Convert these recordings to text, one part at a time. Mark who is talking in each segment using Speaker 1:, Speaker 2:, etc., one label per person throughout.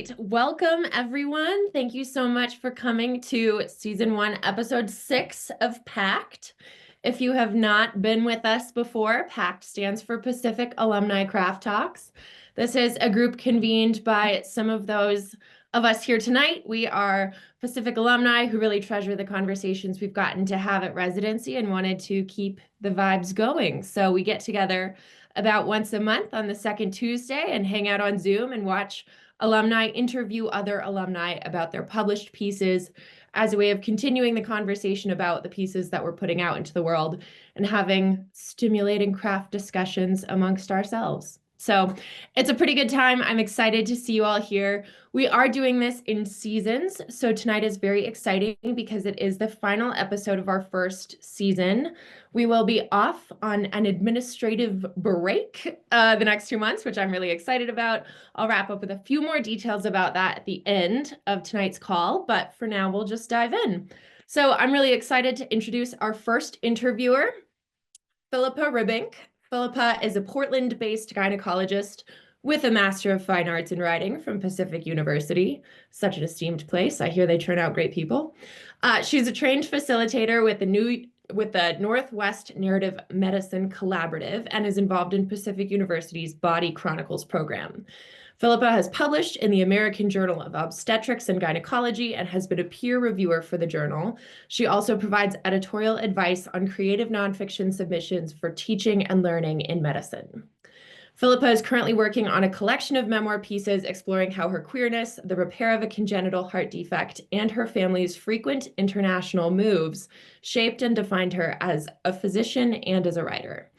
Speaker 1: right. Welcome, everyone. Thank you so much for coming to Season 1, Episode 6 of PACT. If you have not been with us before, PACT stands for Pacific Alumni Craft Talks. This is a group convened by some of those of us here tonight. We are Pacific alumni who really treasure the conversations we've gotten to have at residency and wanted to keep the vibes going. So we get together about once a month on the second Tuesday and hang out on Zoom and watch alumni interview other alumni about their published pieces as a way of continuing the conversation about the pieces that we're putting out into the world and having stimulating craft discussions amongst ourselves. So it's a pretty good time. I'm excited to see you all here. We are doing this in seasons. So tonight is very exciting because it is the final episode of our first season. We will be off on an administrative break the next 2 months, which I'm really excited about. I'll wrap up with a few more details about that at the end of tonight's call, but for now, we'll just dive in. So I'm really excited to introduce our first interviewer, Philippa Ribbink. Philippa is a Portland-based gynecologist with a Master of Fine Arts in Writing from Pacific University. Such an esteemed place. I hear they turn out great people. She's a trained facilitator with the Northwest Narrative Medicine Collaborative and is involved in Pacific University's Body Chronicles program. Philippa has published in the American Journal of Obstetrics and Gynecology and has been a peer reviewer for the journal. She also provides editorial advice on creative nonfiction submissions for teaching and learning in medicine. Philippa is currently working on a collection of memoir pieces exploring how her queerness, the repair of a congenital heart defect, and her family's frequent international moves shaped and defined her as a physician and as a writer.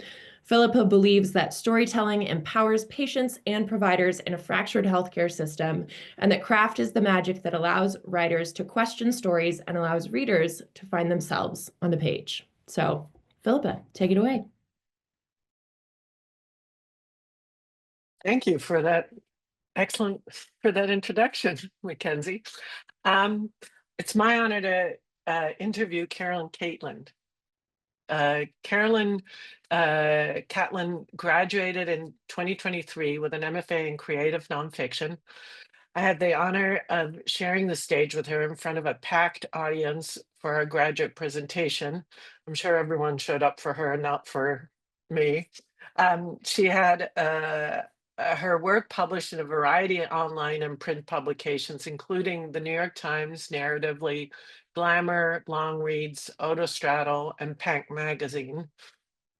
Speaker 1: Philippa believes that storytelling empowers patients and providers in a fractured healthcare system, and that craft is the magic that allows writers to question stories and allows readers to find themselves on the page. So, Philippa, take it away.
Speaker 2: Thank you for that introduction, Mackenzie. It's my honor to interview Catlin. Catlin graduated in 2023 with an MFA in creative nonfiction. I had the honor of sharing the stage with her in front of a packed audience for our graduate presentation. I'm sure everyone showed up for her, not for me. She had her work published in a variety of online and print publications, including the New York Times, Narratively, Glamour, Long Reads, Autostraddle, and PACT magazine.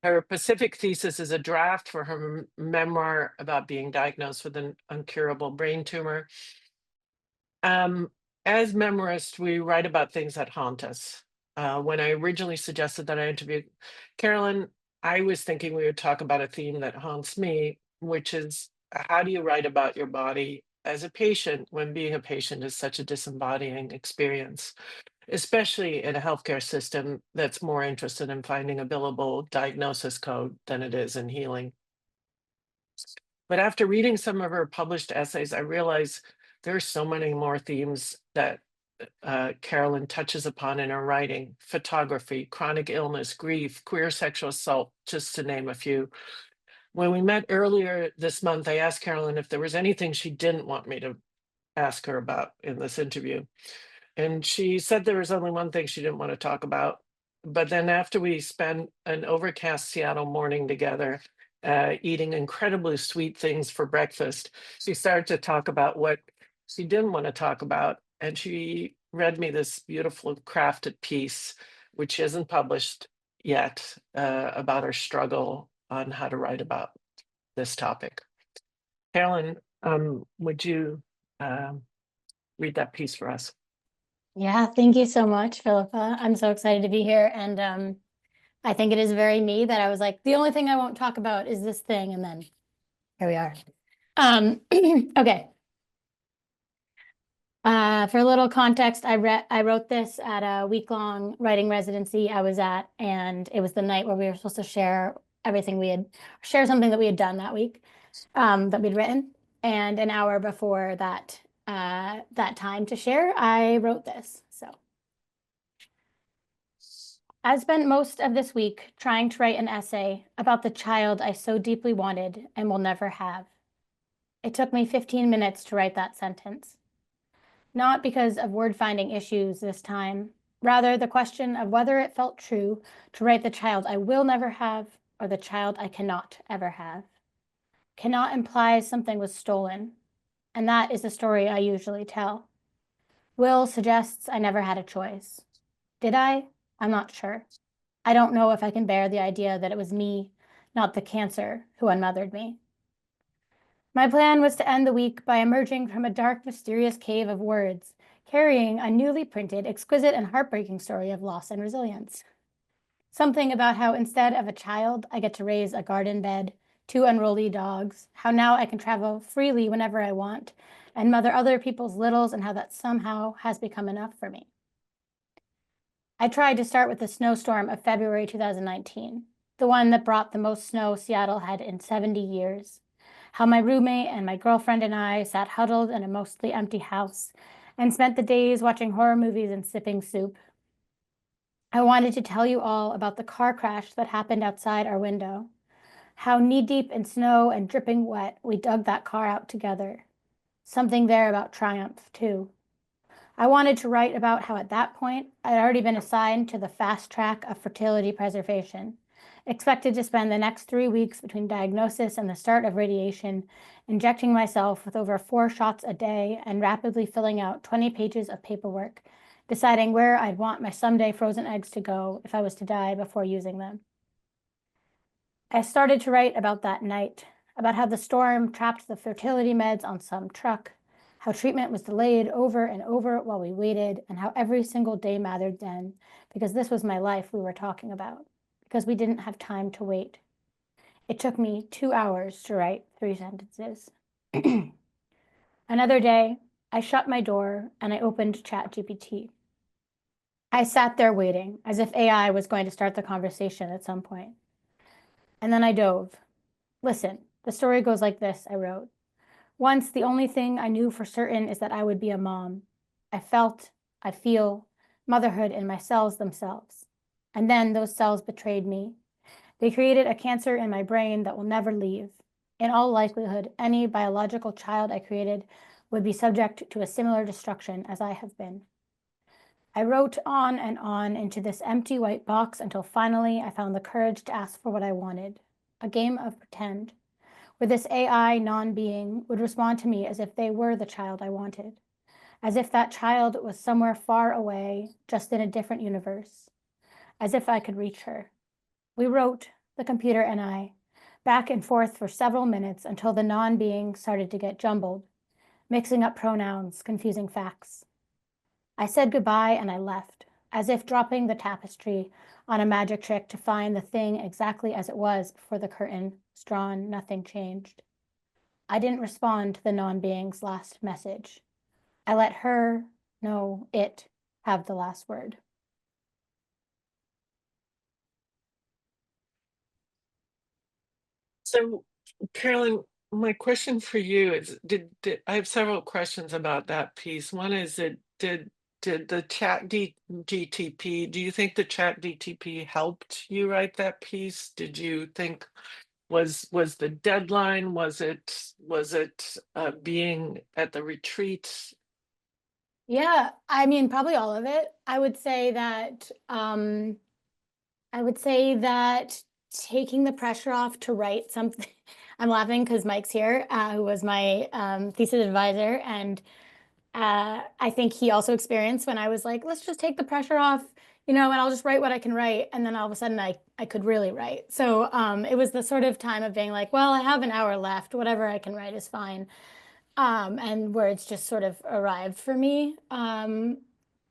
Speaker 2: Her Pacific thesis is a draft for her memoir about being diagnosed with an incurable brain tumor. As memoirists, we write about things that haunt us. When I originally suggested that I interview Catlin, I was thinking we would talk about a theme that haunts me, which is how do you write about your body as a patient when being a patient is such a disembodying experience, especially in a healthcare system that's more interested in finding a billable diagnosis code than it is in healing. But after reading some of her published essays, I realized there are so many more themes that Catlin touches upon in her writing: photography, chronic illness, grief, queer sexual assault, just to name a few. When we met earlier this month, I asked Catlin if there was anything she didn't want me to ask her about in this interview. And she said there was only one thing she didn't want to talk about. But then after we spent an overcast Seattle morning together, eating incredibly sweet things for breakfast, she started to talk about what she didn't want to talk about. And she read me this beautiful crafted piece, which she hasn't published yet, about her struggle on how to write about this topic. Catlin, would you read that piece for us?
Speaker 3: Yeah, thank you so much, Philippa. I'm so excited to be here. And I think it is very me that I was like, the only thing I won't talk about is this thing. And then here we are. Okay. For a little context, I wrote this at a week-long writing residency I was at, and it was the night where we were supposed to share something that we had done that week, that we'd written. And an hour before that time to share, I wrote this. So I spent most of this week trying to write an essay about the child I so deeply wanted and will never have. It took me 15 minutes to write that sentence. Not because of word-finding issues this time, rather the question of whether it felt true to write the child I will never have or the child I cannot ever have. Cannot implies something was stolen, and that is the story I usually tell. Will suggests I never had a choice. Did I? I'm not sure. I don't know if I can bear the idea that it was me, not the cancer, who unmothered me. My plan was to end the week by emerging from a dark, mysterious cave of words, carrying a newly printed, exquisite, and heartbreaking story of loss and resilience. Something about how instead of a child, I get to raise a garden bed, 2 unruly dogs, how now I can travel freely whenever I want, and mother other people's littles, and how that somehow has become enough for me. I tried to start with the snowstorm of February 2019, the one that brought the most snow Seattle had in 70 years. How my roommate and my girlfriend and I sat huddled in a mostly empty house and spent the days watching horror movies and sipping soup. I wanted to tell you all about the car crash that happened outside our window, how knee-deep in snow and dripping wet we dug that car out together. Something there about triumph, too. I wanted to write about how at that point I'd already been assigned to the fast track of fertility preservation, expected to spend the next 3 weeks between diagnosis and the start of radiation, injecting myself with over 4 shots a day and rapidly filling out 20 pages of paperwork, deciding where I'd want my someday frozen eggs to go if I was to die before using them. I started to write about that night, about how the storm trapped the fertility meds on some truck, how treatment was delayed over and over while we waited, and how every single day mattered then, because this was my life we were talking about, because we didn't have time to wait. It took me 2 hours to write 3 sentences. Another day, I shut my door and I opened ChatGPT. I sat there waiting, as if AI was going to start the conversation at some point. And then I dove. Listen, the story goes like this, I wrote. Once, the only thing I knew for certain is that I would be a mom. I feel motherhood in my cells themselves. And then those cells betrayed me. They created a cancer in my brain that will never leave. In all likelihood, any biological child I created would be subject to a similar destruction as I have been. I wrote on and on into this empty white box until finally I found the courage to ask for what I wanted, a game of pretend, where this AI non-being would respond to me as if they were the child I wanted, as if that child was somewhere far away, just in a different universe, as if I could reach her. We wrote, the computer and I, back and forth for several minutes until the non-being started to get jumbled, mixing up pronouns, confusing facts. I said goodbye and I left, as if dropping the tapestry on a magic trick to find the thing exactly as it was before the curtain was drawn, nothing changed. I didn't respond to the non-being's last message. I let her, no, it, have the last word.
Speaker 2: So, Carolyn, my question for you is, I have several questions about that piece. One is that did the GTP, do you think the GTP helped you write that piece? Did you think was the deadline? Was it being at the retreat?
Speaker 3: Yeah, I mean, probably all of it. I would say that taking the pressure off to write something. I'm laughing because Mike's here, who was my thesis advisor, and I think he also experienced when I was like, let's just take the pressure off, and I'll just write what I can write, and then all of a sudden I could really write. So it was the sort of time of being like, well, I have an hour left, whatever I can write is fine, and words just sort of arrived for me.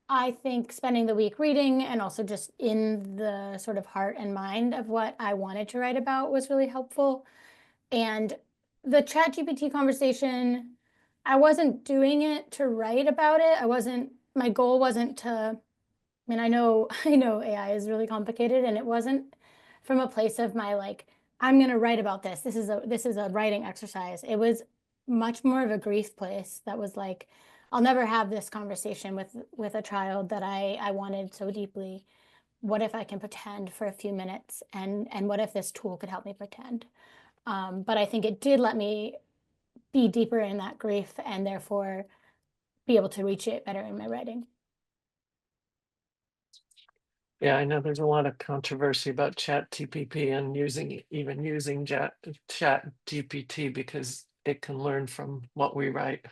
Speaker 3: I think spending the week reading and also just in the sort of heart and mind of what I wanted to write about was really helpful. And the ChatGPT conversation, I wasn't doing it to write about it. My goal wasn't to, I mean, I know AI is really complicated, and it wasn't from a place of my like, I'm going to write about this. This is a writing exercise. It was much more of a grief place that was like, I'll never have this conversation with a child that I wanted so deeply. What if I can pretend for a few minutes, and what if this tool could help me pretend? But I think it did let me be deeper in that grief and therefore be able to reach it better in my writing.
Speaker 2: Yeah, I know there's a lot of controversy about Chat TPP and even using Chat GPT because it can learn from what we write.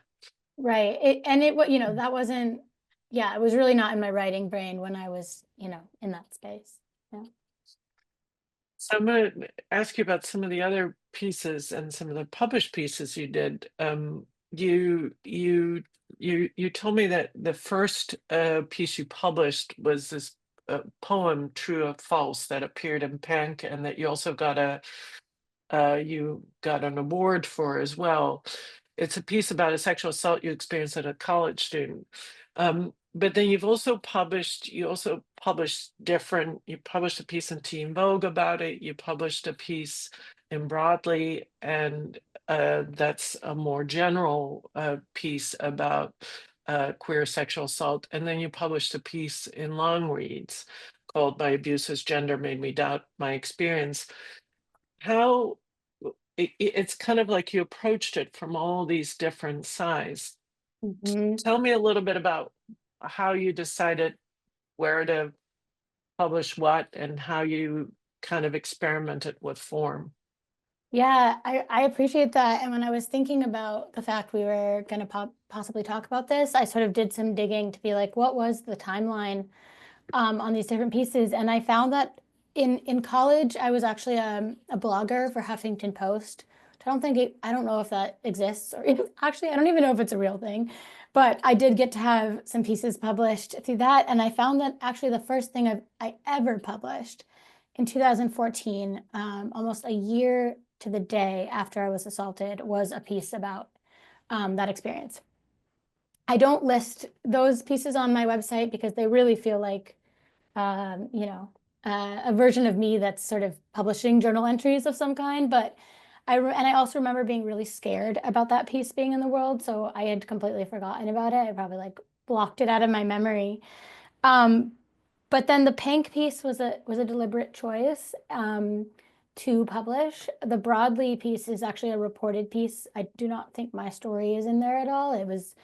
Speaker 3: Right. That wasn't, yeah, it was really not in my writing brain when I was, in that space. Yeah.
Speaker 2: So I'm going to ask you about some of the other pieces and some of the published pieces you did. You told me that the first piece you published was this poem, True or False, that appeared in PANC, and that you also got an award for as well. It's a piece about a sexual assault you experienced as a college student. But then you published a piece in Teen Vogue about it, you published a piece in Broadly, and that's a more general piece about queer sexual assault. And then you published a piece in Long Reads called My Abuse as Gender Made Me Doubt My Experience. How it's kind of like you approached it from all these different sides. Tell me a little bit about how you decided where to publish what and how you kind of experimented with form.
Speaker 3: Yeah, I appreciate that. And when I was thinking about the fact we were going to possibly talk about this, I sort of did some digging to be like, what was the timeline on these different pieces? And I found that in college, I was actually a blogger for Huffington Post. I don't know if that exists, or actually, I don't even know if it's a real thing, but I did get to have some pieces published through that. And I found that actually the first thing I ever published in 2014, almost a year to the day after I was assaulted, was a piece about that experience. I don't list those pieces on my website because they really feel like, a version of me that's sort of publishing journal entries of some kind. But I also remember being really scared about that piece being in the world. So I had completely forgotten about it. I probably like blocked it out of my memory. But then the PANC piece was a deliberate choice to publish. The Broadly piece is actually a reported piece. I do not think my story is in there at all. It was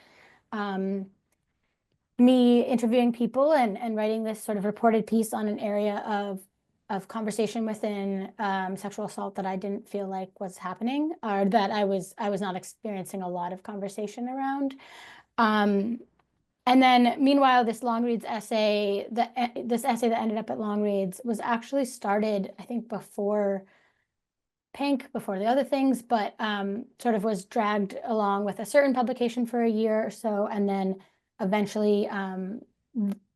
Speaker 3: me interviewing people and writing this sort of reported piece on an area of conversation within sexual assault that I didn't feel like was happening, or that I was not experiencing a lot of conversation around. And then meanwhile, this Long Reads essay, this essay that ended up at Long Reads was actually started, I think, before PANC, before the other things, but sort of was dragged along with a certain publication for a year or so. And then eventually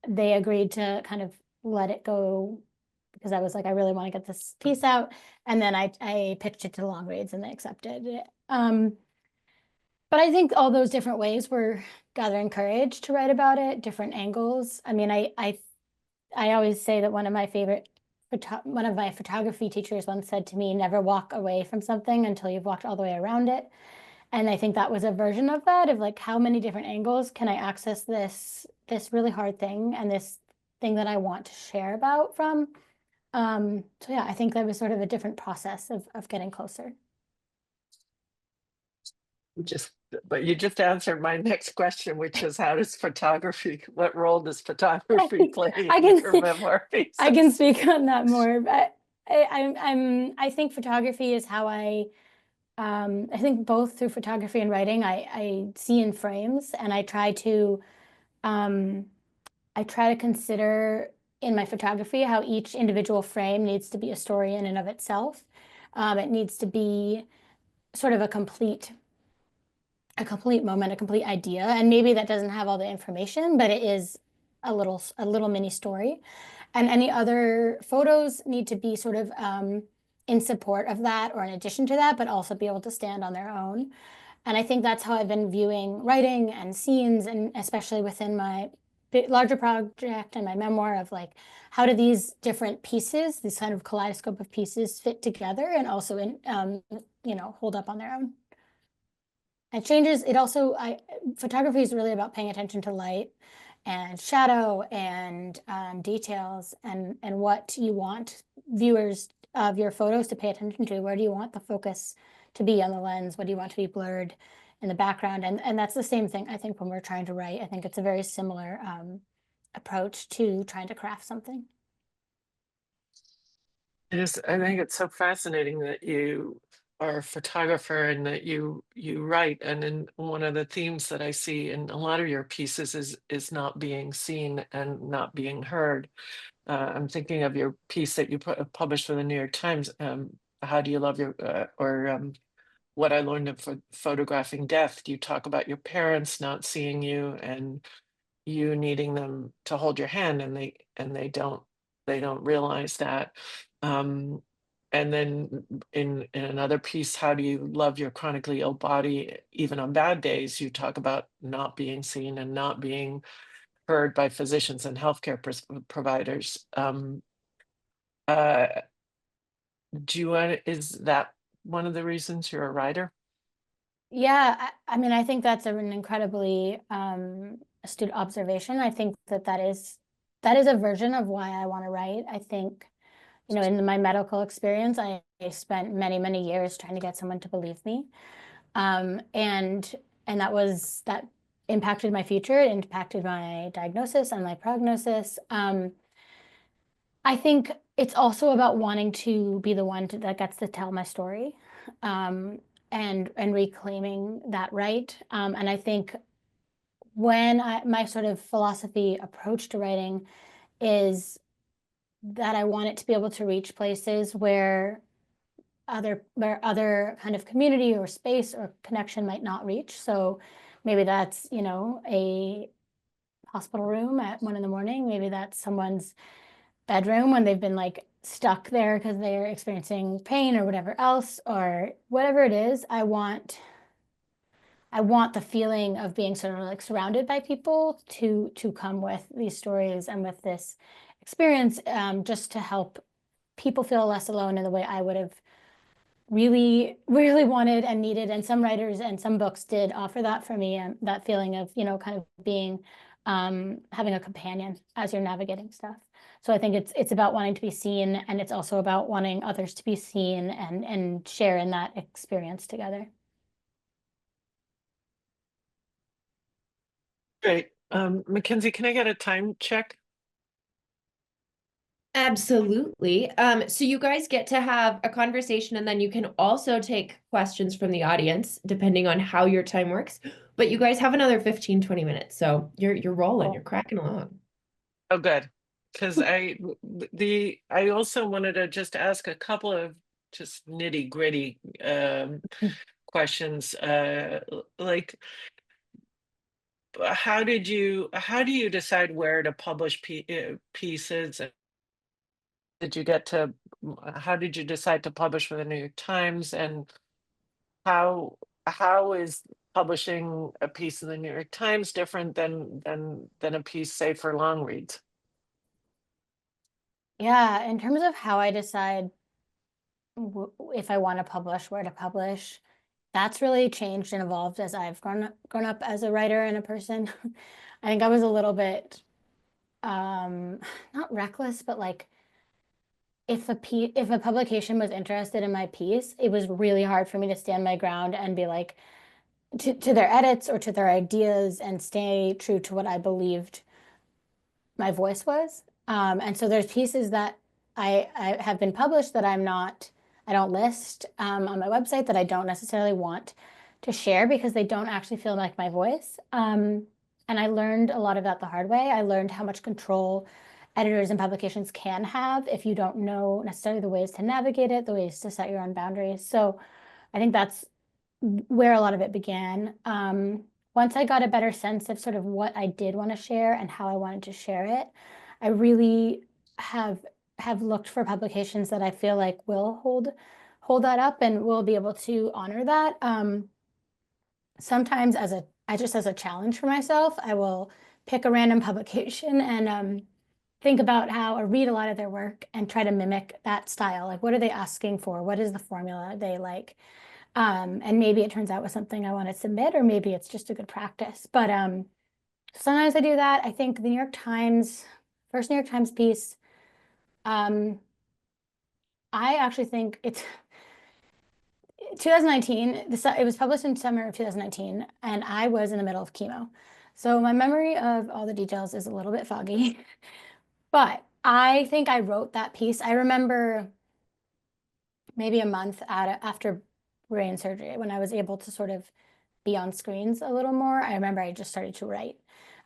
Speaker 3: they agreed to kind of let it go because I was like, I really want to get this piece out. And then I pitched it to Long Reads and they accepted it. But I think all those different ways were gathering courage to write about it, different angles. I mean, I always say that one of my photography teachers once said to me, never walk away from something until you've walked all the way around it. And I think that was a version of that, of like, how many different angles can I access this really hard thing and this thing that I want to share about from? So yeah, I think that was sort of a different process of getting closer.
Speaker 2: But you just answered my next question, which is what role does photography play in your memoir pieces?
Speaker 3: I can speak on that more, but I think photography is how I think both through photography and writing, I see in frames, and I try to consider in my photography how each individual frame needs to be a story in and of itself. It needs to be sort of a complete moment, a complete idea. And maybe that doesn't have all the information, but it is a little mini story. And any other photos need to be sort of in support of that or in addition to that, but also be able to stand on their own. And I think that's how I've been viewing writing and scenes, and especially within my larger project and my memoir, of like, how do these different pieces, this kind of kaleidoscope of pieces, fit together and also hold up on their own. It changes. Photography is really about paying attention to light and shadow and details and what you want viewers of your photos to pay attention to. Where do you want the focus to be on the lens? What do you want to be blurred in the background? And that's the same thing, I think, when we're trying to write. I think it's a very similar approach to trying to craft something.
Speaker 2: I think it's so fascinating that you are a photographer and that you write. And then one of the themes that I see in a lot of your pieces is not being seen and not being heard. I'm thinking of your piece that you published for the New York Times. How do you love your what I learned of photographing death? You talk about your parents not seeing you and you needing them to hold your hand, and they don't realize that. And then in another piece, how do you love your chronically ill body even on bad days? You talk about not being seen and not being heard by physicians and healthcare providers. Do you want? Is that one of the reasons you're a writer?
Speaker 3: Yeah, I mean, I think that's an incredibly astute observation. I think that is a version of why I want to write. I think, you know, in my medical experience, I spent many, many years trying to get someone to believe me. And that impacted my future. It impacted my diagnosis and my prognosis. I think it's also about wanting to be the one that gets to tell my story, and reclaiming that right. And I think when my sort of philosophy approach to writing is that I want it to be able to reach places where other kind of community or space or connection might not reach. So maybe that's, you know, a hospital room at 1 a.m. Maybe that's someone's bedroom when they've been like stuck there because they're experiencing pain or whatever else, or whatever it is. I want the feeling of being sort of like surrounded by people to come with these stories and with this experience, just to help people feel less alone in the way I would have really, really wanted and needed. And some writers and some books did offer that for me, and that feeling of, you know, kind of being, having a companion as you're navigating stuff. So I think it's about wanting to be seen, and it's also about wanting others to be seen and share in that experience together.
Speaker 2: Great. Mackenzie, can I get a time check?
Speaker 1: Absolutely. So you guys get to have a conversation, and then you can also take questions from the audience depending on how your time works. But you guys have another 15-20 minutes. So you're rolling, you're cracking along.
Speaker 2: Oh, good. Because I also wanted to just ask a couple of just nitty gritty questions. Like, how do you decide where to publish pieces? Did you get to? How did you decide to publish for the New York Times? And how is publishing a piece in the New York Times different than a piece, say, for long reads?
Speaker 3: Yeah, in terms of how I decide if I want to publish, where to publish, that's really changed and evolved as I've grown up as a writer and a person. I think I was a little bit not reckless, but like if a publication was interested in my piece, it was really hard for me to stand my ground and be like to their edits or to their ideas and stay true to what I believed my voice was. And so there's pieces that I have been published that I don't list on my website, that I don't necessarily want to share because they don't actually feel like my voice. And I learned a lot of that the hard way. I learned how much control editors and publications can have if you don't know necessarily the ways to navigate it, the ways to set your own boundaries. So I think that's where a lot of it began. Once I got a better sense of sort of what I did want to share and how I wanted to share it, I really have looked for publications that I feel like will hold that up and will be able to honor that. Sometimes as a challenge for myself, I will pick a random publication and think about how, or read a lot of their work and try to mimic that style. Like, what are they asking for? What is the formula they like? And maybe it turns out with something I want to submit, or maybe it's just a good practice. But sometimes I do that. I think the New York Times, first New York Times piece, I actually think 2019, it was published in summer of 2019, and I was in the middle of chemo. So my memory of all the details is a little bit foggy, but I think I wrote that piece. I remember maybe a month after brain surgery when I was able to sort of be on screens a little more. I remember I just started to write.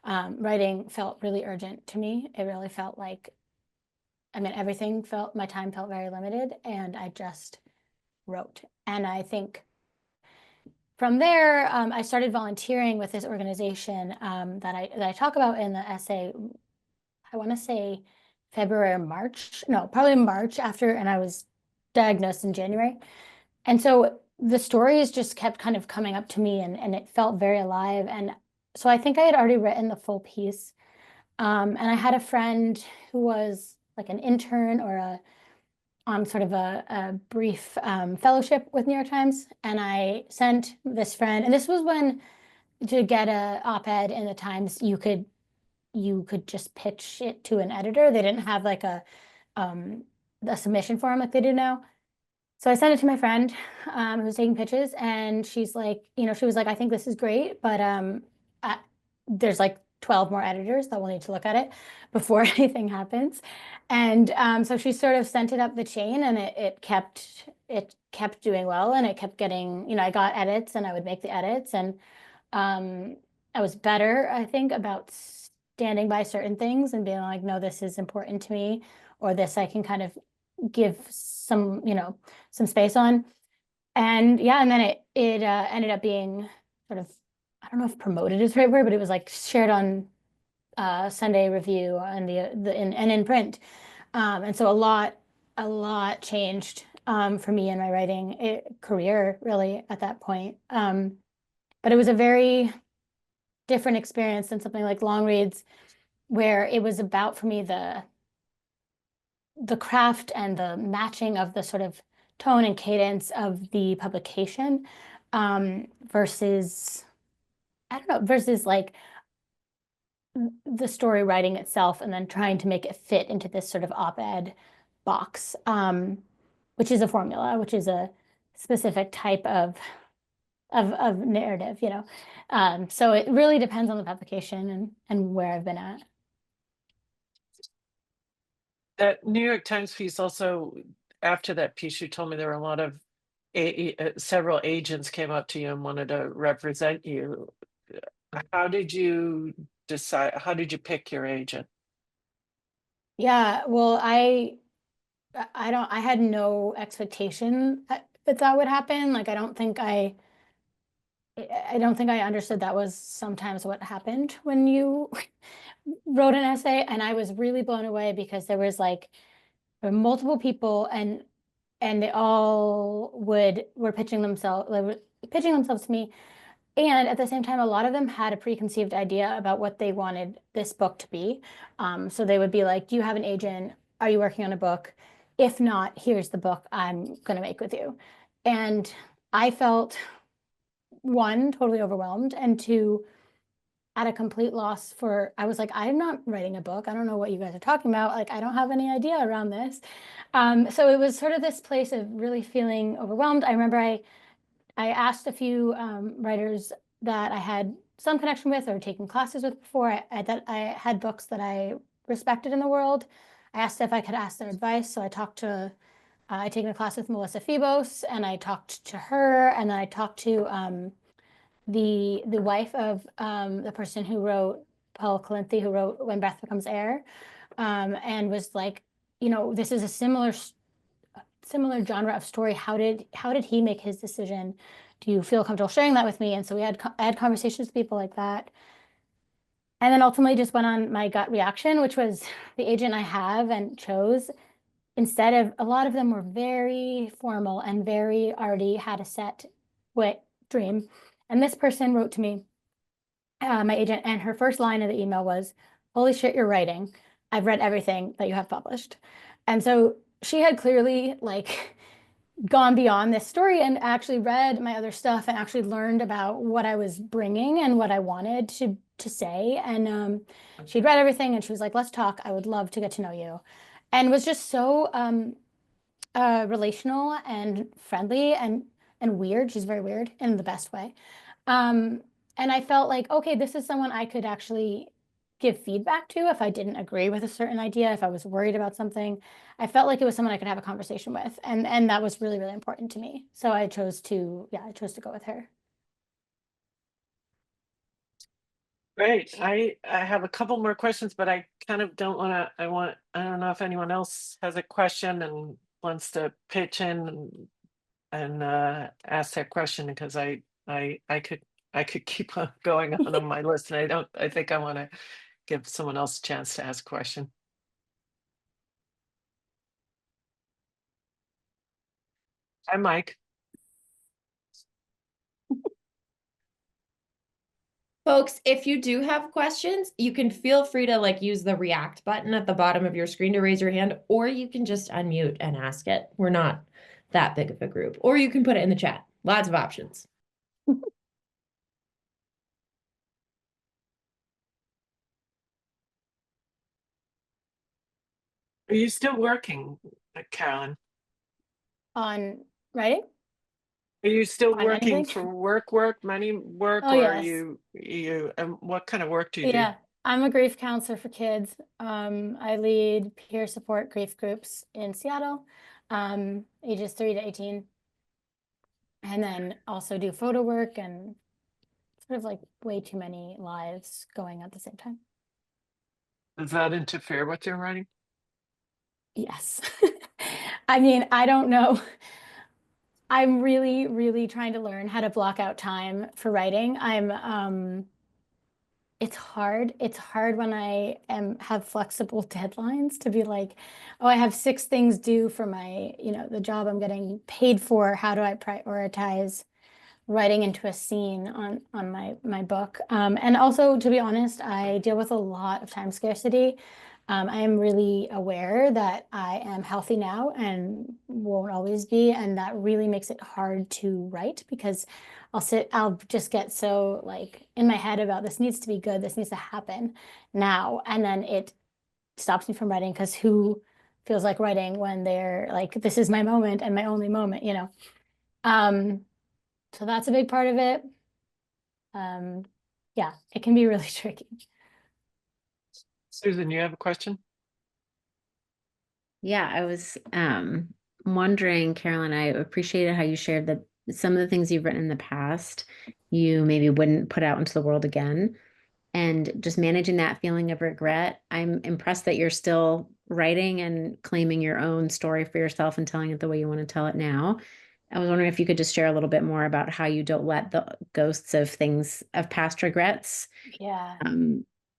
Speaker 3: Writing felt really urgent to me. It really felt like, I mean, my time felt very limited, and I just wrote. And I think from there, I started volunteering with this organization that I talk about in the essay. I want to say February or March. No, probably March after, and I was diagnosed in January. And so the stories just kept kind of coming up to me, and it felt very alive. And so I think I had already written the full piece. And I had a friend who was like an intern or on sort of a brief fellowship with New York Times. And I sent this friend, and this was when to get a op-ed in the Times, you could just pitch it to an editor. They didn't have like a submission form like they do now. So I sent it to my friend who was taking pitches, and she's like, she was like, I think this is great, but there's like 12 more editors that will need to look at it before anything happens. And so she sort of sent it up the chain, and it kept doing well, and it kept getting, I got edits, and I would make the edits, and I was better, I think, about standing by certain things and being like, no, this is important to me, or this I can kind of give some, some space on. And yeah, and then it ended up being sort of, I don't know if promoted is the right word, but it was like shared on Sunday Review and in print. And so a lot changed for me in my writing career really at that point. But it was a very different experience than something like long reads, where it was about, for me, the craft and the matching of the sort of tone and cadence of the publication versus, I don't know, versus like the story writing itself, and then trying to make it fit into this sort of op-ed box, which is a formula, which is a specific type of narrative, so it really depends on the publication and where I've been at.
Speaker 2: That New York Times piece also, after that piece, you told me there were a lot of several agents came up to you and wanted to represent you. How did you decide? How did you pick your agent?
Speaker 3: Yeah, well, I had no expectation that would happen. Like, I don't think I understood that was sometimes what happened when you wrote an essay. And I was really blown away because there were multiple people, and they all were pitching themselves to me. And at the same time, a lot of them had a preconceived idea about what they wanted this book to be. So they would be like, do you have an agent? Are you working on a book? If not, here's the book I'm going to make with you. And I felt, one, totally overwhelmed, and two, at a complete loss I was like, I'm not writing a book. I don't know what you guys are talking about. Like, I don't have any idea around this. So it was sort of this place of really feeling overwhelmed. I remember I asked a few writers that I had some connection with or taken classes with before, that I had books that I respected in the world. I asked if I could ask their advice. So I'd taken a class with Melissa Phoebos, and I talked to her, and then I talked to the wife of the person who wrote, Paul Calinthi, who wrote When Breath Becomes Air, and was like, this is a similar genre of story. How did he make his decision? Do you feel comfortable sharing that with me? And so I had conversations with people like that. And then ultimately just went on my gut reaction, which was the agent I have and chose. Instead of, a lot of them were very formal and very already had a set dream. And this person wrote to me, my agent, and her first line of the email was, "Holy shit, you're writing. I've read everything that you have published." And so she had clearly gone beyond this story and actually read my other stuff and actually learned about what I was bringing and what I wanted to say. And she'd read everything, and she was like, "Let's talk. I would love to get to know you." And was just so relational and friendly, and and weird. She's very weird in the best way. And I felt like, okay, this is someone I could actually give feedback to if I didn't agree with a certain idea, if I was worried about something. I felt like it was someone I could have a conversation with, and that was really, really important to me. So I chose to go with her.
Speaker 2: Great. I have a couple more questions, but I kind of don't want to. I don't know if anyone else has a question and wants to pitch in and ask that question, because I could keep on going on my list, and I think I want to give someone else a chance to ask a question. Hi, Mike.
Speaker 1: Folks, if you do have questions, you can feel free to like use the react button at the bottom of your screen to raise your hand, or you can just unmute and ask it. We're not that big of a group. Or you can put it in the chat. Lots of options.
Speaker 2: Are you still working, Carolyn?
Speaker 3: On writing?
Speaker 2: Are you still
Speaker 3: On
Speaker 2: working
Speaker 3: anything?
Speaker 2: for money work,
Speaker 3: Oh,
Speaker 2: or are
Speaker 3: yes.
Speaker 2: you what kind of work do you do?
Speaker 3: Yeah, I'm a grief counselor for kids. I lead peer support grief groups in Seattle, ages 3 to 18. And then also do photo work and sort of like way too many lives going at the same time.
Speaker 2: Does that interfere with your writing?
Speaker 3: Yes. I mean, I don't know. I'm really, really trying to learn how to block out time for writing. It's hard. It's hard when I have flexible deadlines to be like, oh, I have 6 things due for my, the job I'm getting paid for. How do I prioritize writing into a scene on my book? And also, to be honest, I deal with a lot of time scarcity. I am really aware that I am healthy now and won't always be, and that really makes it hard to write because I'll just get so like in my head about this needs to be good, this needs to happen now, and then it stops me from writing because who feels like writing when they're like, this is my moment and my only moment, so that's a big part of it. Yeah, it can be really tricky.
Speaker 2: Susan, you have a question?
Speaker 4: Yeah, I was wondering, Carolyn, I appreciated how you shared that some of the things you've written in the past, you maybe wouldn't put out into the world again. And just managing that feeling of regret, I'm impressed that you're still writing and claiming your own story for yourself and telling it the way you want to tell it now. I was wondering if you could just share a little bit more about how you don't let the ghosts of things, of past regrets,
Speaker 3: Yeah.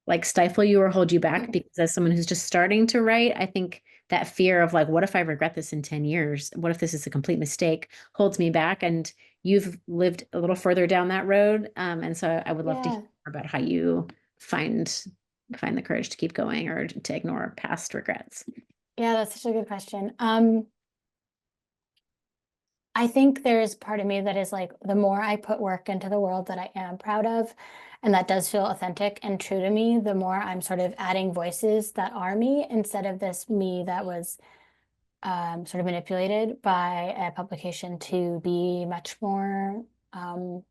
Speaker 4: like stifle you or hold you back. Because as someone who's just starting to write, I think that fear of like, what if I regret this in 10 years? What if this is a complete mistake holds me back? And you've lived a little further down that road. And so I would love to hear
Speaker 3: Yeah.
Speaker 4: about how you find the courage to keep going or to ignore past regrets.
Speaker 3: Yeah, that's such a good question. I think there's part of me that is like, the more I put work into the world that I am proud of, and that does feel authentic and true to me, the more I'm sort of adding voices that are me instead of this me that was sort of manipulated by a publication to be much more um,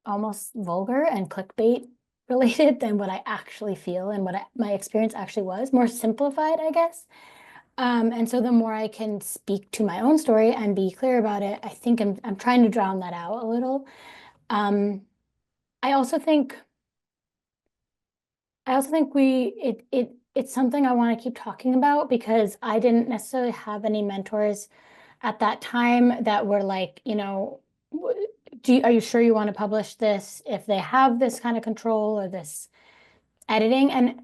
Speaker 3: almost vulgar and clickbait related than what I actually feel and what my experience actually was, more simplified, I guess. And so the more I can speak to my own story and be clear about it, I think I'm trying to drown that out a little. I also think it's something I want to keep talking about because I didn't necessarily have any mentors at that time that were like, are you sure you want to publish this if they have this kind of control or this editing? And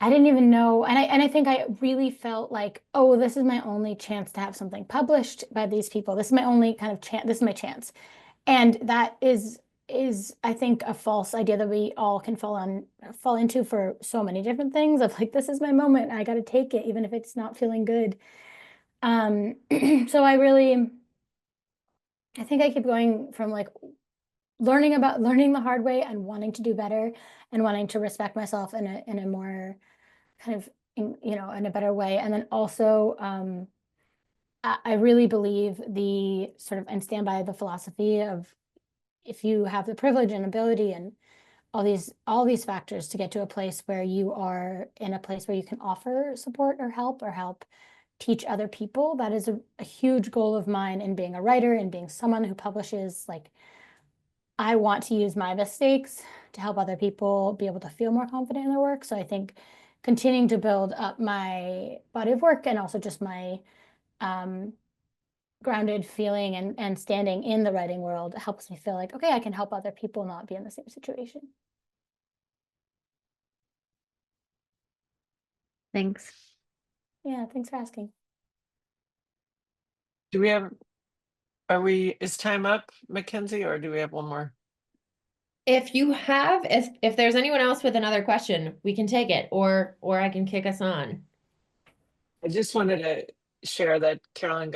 Speaker 3: I didn't even know. And I think I really felt like, oh, this is my only chance to have something published by these people. This is my only kind of chance. This is my chance. And that is I think a false idea that we all can fall into for so many different things of like, this is my moment. I got to take it, even if it's not feeling good. So I think I keep going from like learning the hard way and wanting to do better and wanting to respect myself in a more kind of in a better way. And then also I really believe the sort of, and stand by the philosophy of, if you have the privilege and ability and all these factors to get to a place where you are in a place where you can offer support or help teach other people, that is a huge goal of mine in being a writer and being someone who publishes. Like, I want to use my mistakes to help other people be able to feel more confident in their work. So I think continuing to build up my body of work and also just my grounded feeling and standing in the writing world helps me feel like, okay, I can help other people not be in the same situation.
Speaker 4: Thanks.
Speaker 3: Yeah, thanks for asking.
Speaker 2: Do we have, is time up, Mackenzie, or do we have one more?
Speaker 1: If there's anyone else with another question, we can take it, or I can kick us on.
Speaker 2: I just wanted to share that Carolyn's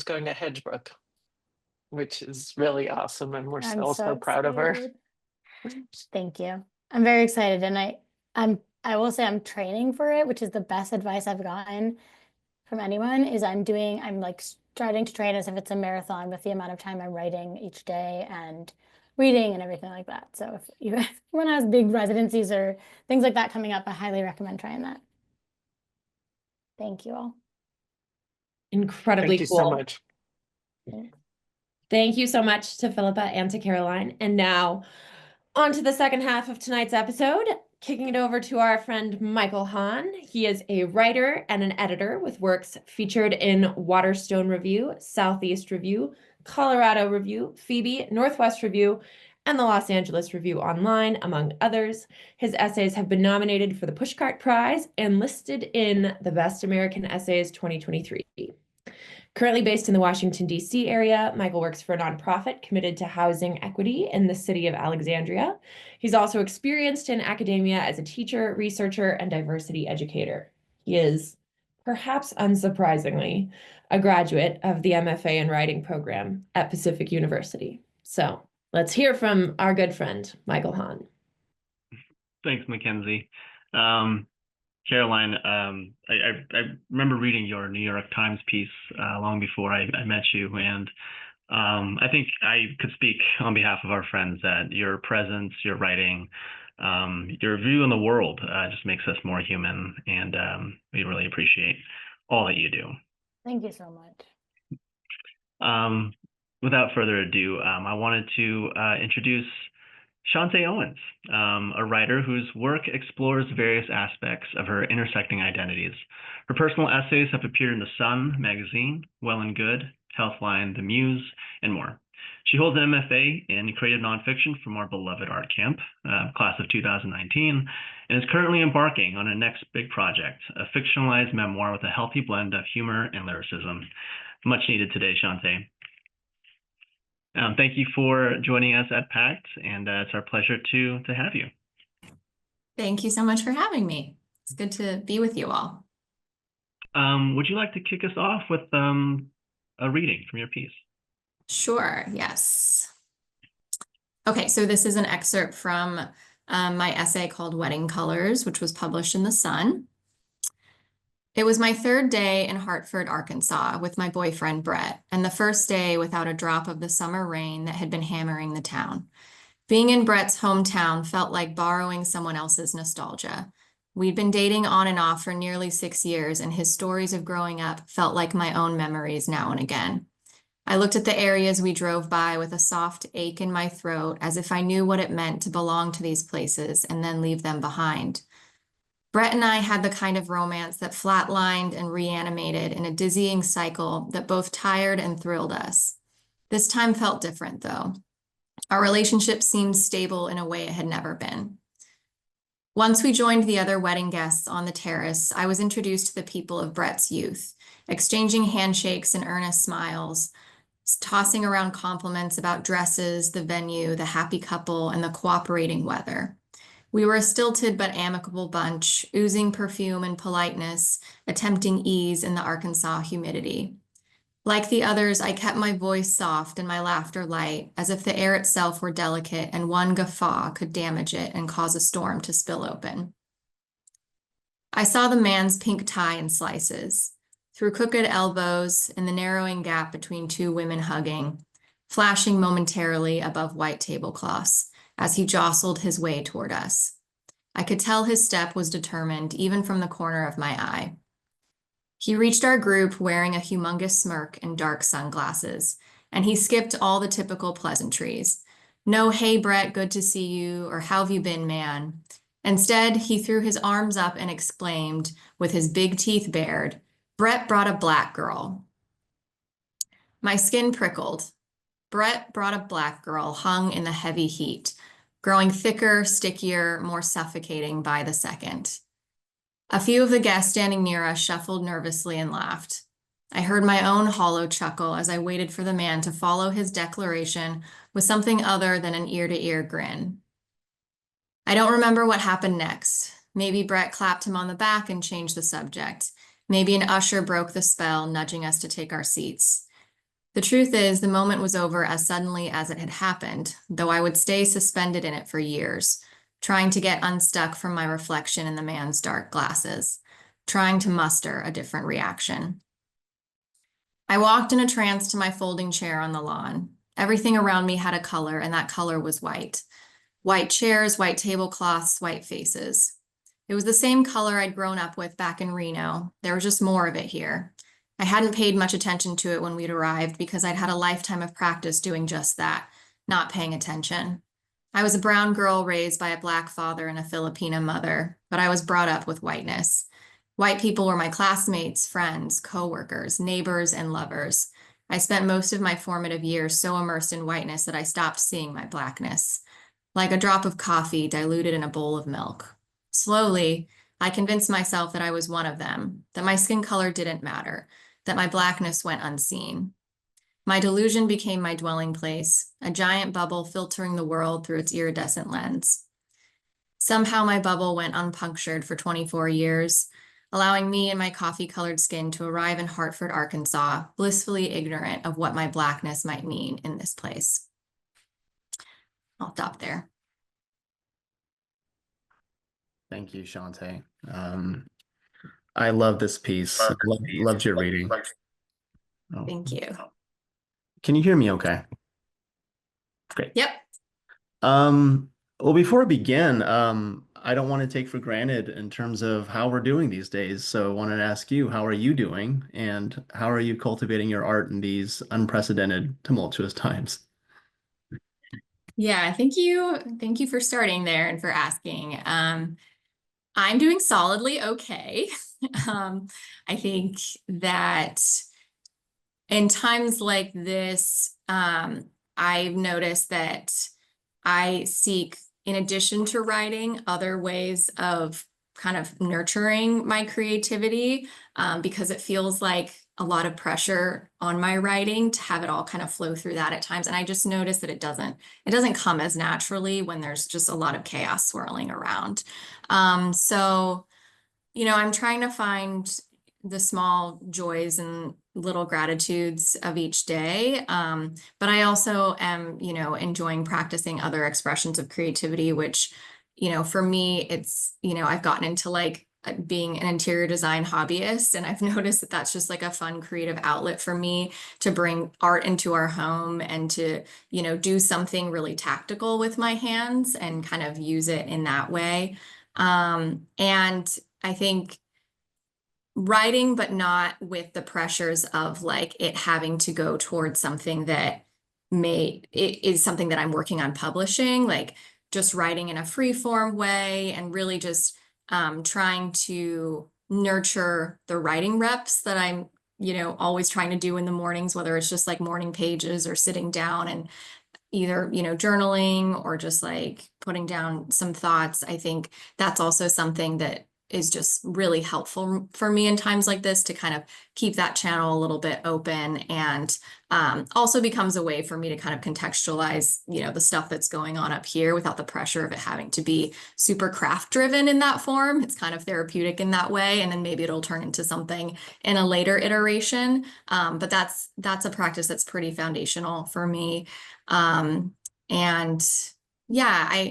Speaker 2: going to Hedgebrook, which is really awesome, and we're
Speaker 3: I'm
Speaker 2: so proud of her.
Speaker 3: excited. Thank you. I'm very excited, and I will say I'm training for it, which is the best advice I've gotten from anyone. Is I'm like starting to train as if it's a marathon with the amount of time I'm writing each day and reading and everything like that. So if anyone has big residencies or things like that coming up, I highly recommend trying that. Thank you all.
Speaker 1: Incredibly
Speaker 2: Thank you
Speaker 1: cool.
Speaker 2: so much.
Speaker 1: Thank you so much to Philippa and to Caroline. And now on to the second half of tonight's episode, kicking it over to our friend Michael Hahn. He is a writer and an editor with works featured in Waterstone Review, Southeast Review, Colorado Review, Phoebe, Northwest Review, and the Los Angeles Review Online, among others. His essays have been nominated for the Pushcart Prize and listed in the Best American Essays 2023. Currently based in the Washington, D.C. area, Michael works for a nonprofit committed to housing equity in the city of Alexandria. He's also experienced in academia as a teacher, researcher, and diversity educator. He is, perhaps unsurprisingly, a graduate of the MFA in Writing program at Pacific University. So let's hear from our good friend, Michael Hahn.
Speaker 5: Thanks, Mackenzie. Caroline, I remember reading your New York Times piece long before I met you, and I think I could speak on behalf of our friends that your presence, your writing, your view on the world just makes us more human, and we really appreciate all that you do.
Speaker 3: Thank you so much.
Speaker 5: Without further ado, I wanted to introduce Chante Owens, a writer whose work explores various aspects of her intersecting identities. Her personal essays have appeared in The Sun magazine, Well and Good, Healthline, The Muse, and more. She holds an MFA in creative nonfiction from our beloved art camp, class of 2019, and is currently embarking on her next big project, a fictionalized memoir with a healthy blend of humor and lyricism. Much needed today, Chante. Thank you for joining us at PACT, and it's our pleasure to have you.
Speaker 6: Thank you so much for having me. It's good to be with you all.
Speaker 5: Would you like to kick us off with a reading from your piece?
Speaker 6: Sure, yes. Okay, so this is an excerpt from my essay called Wedding Colors, which was published in The Sun. It was my third day in Hartford, Arkansas, with my boyfriend, Brett, and the first day without a drop of the summer rain that had been hammering the town. Being in Brett's hometown felt like borrowing someone else's nostalgia. We'd been dating on and off for nearly 6 years, and his stories of growing up felt like my own memories now and again. I looked at the areas we drove by with a soft ache in my throat, as if I knew what it meant to belong to these places and then leave them behind. Brett and I had the kind of romance that flatlined and reanimated in a dizzying cycle that both tired and thrilled us. This time felt different, though. Our relationship seemed stable in a way it had never been. Once we joined the other wedding guests on the terrace, I was introduced to the people of Brett's youth, exchanging handshakes and earnest smiles, tossing around compliments about dresses, the venue, the happy couple, and the cooperating weather. We were a stilted but amicable bunch, oozing perfume and politeness, attempting ease in the Arkansas humidity. Like the others, I kept my voice soft and my laughter light, as if the air itself were delicate and one guffaw could damage it and cause a storm to spill open. I saw the man's pink tie in slices. through crooked elbows in the narrowing gap between two women hugging, flashing momentarily above white tablecloths as he jostled his way toward us. I could tell his step was determined even from the corner of my eye. He reached our group wearing a humongous smirk and dark sunglasses, and he skipped all the typical pleasantries. No, hey, Brett, good to see you, or how have you been, man? Instead, he threw his arms up and exclaimed, with his big teeth bared, Brett brought a black girl. My skin prickled. Brett brought a black girl hung in the heavy heat, growing thicker, stickier, more suffocating by the second. A few of the guests standing near us shuffled nervously and laughed. I heard my own hollow chuckle as I waited for the man to follow his declaration with something other than an ear-to-ear grin. I don't remember what happened next. Maybe Brett clapped him on the back and changed the subject. Maybe an usher broke the spell, nudging us to take our seats. The truth is, the moment was over as suddenly as it had happened, though I would stay suspended in it for years, trying to get unstuck from my reflection in the man's dark glasses, trying to muster a different reaction. I walked in a trance to my folding chair on the lawn. Everything around me had a color, and that color was white. White chairs, white tablecloths, white faces. It was the same color I'd grown up with back in Reno. There was just more of it here. I hadn't paid much attention to it when we'd arrived because I'd had a lifetime of practice doing just that, not paying attention. I was a brown girl raised by a black father and a Filipina mother, but I was brought up with whiteness. White people were my classmates, friends, coworkers, neighbors, and lovers. I spent most of my formative years so immersed in whiteness that I stopped seeing my blackness, like a drop of coffee diluted in a bowl of milk. Slowly, I convinced myself that I was one of them, that my skin color didn't matter, that my blackness went unseen. My delusion became my dwelling place, a giant bubble filtering the world through its iridescent lens. Somehow my bubble went unpunctured for 24 years, allowing me and my coffee-colored skin to arrive in Hartford, Arkansas, blissfully ignorant of what my blackness might mean in this place. I'll stop there.
Speaker 7: Thank you, Chante. I love this piece. Loved your reading. Oh.
Speaker 6: Thank you.
Speaker 7: Can you hear me okay? Great.
Speaker 6: Yep.
Speaker 7: Well, before I begin, I don't want to take for granted in terms of how we're doing these days. So I wanted to ask you, how are you doing? And how are you cultivating your art in these unprecedented, tumultuous times?
Speaker 6: Yeah, thank you for starting there and for asking. I'm doing solidly okay. I think that in times like this, I've noticed that I seek, in addition to writing, other ways of kind of nurturing my creativity, because it feels like a lot of pressure on my writing to have it all kind of flow through that at times. And I just noticed that it doesn't come as naturally when there's just a lot of chaos swirling around. So, I'm trying to find the small joys and little gratitudes of each day. But I also am, enjoying practicing other expressions of creativity, which, for me, it's, I've gotten into like being an interior design hobbyist. And I've noticed that that's just like a fun creative outlet for me to bring art into our home and to, do something really tactical with my hands and kind of use it in that way. And I think writing, but not with the pressures of like it having to go towards something that is something that I'm working on publishing, like just writing in a free form way and really just trying to nurture the writing reps that I'm, always trying to do in the mornings, whether it's just like morning pages or sitting down and either, journaling or just like putting down some thoughts. I think that's also something that is just really helpful for me in times like this to kind of keep that channel a little bit open, and also becomes a way for me to kind of contextualize, the stuff that's going on up here without the pressure of it having to be super craft driven in that form. It's kind of therapeutic in that way, and then maybe it'll turn into something in a later iteration. But that's a practice that's pretty foundational for me. And yeah,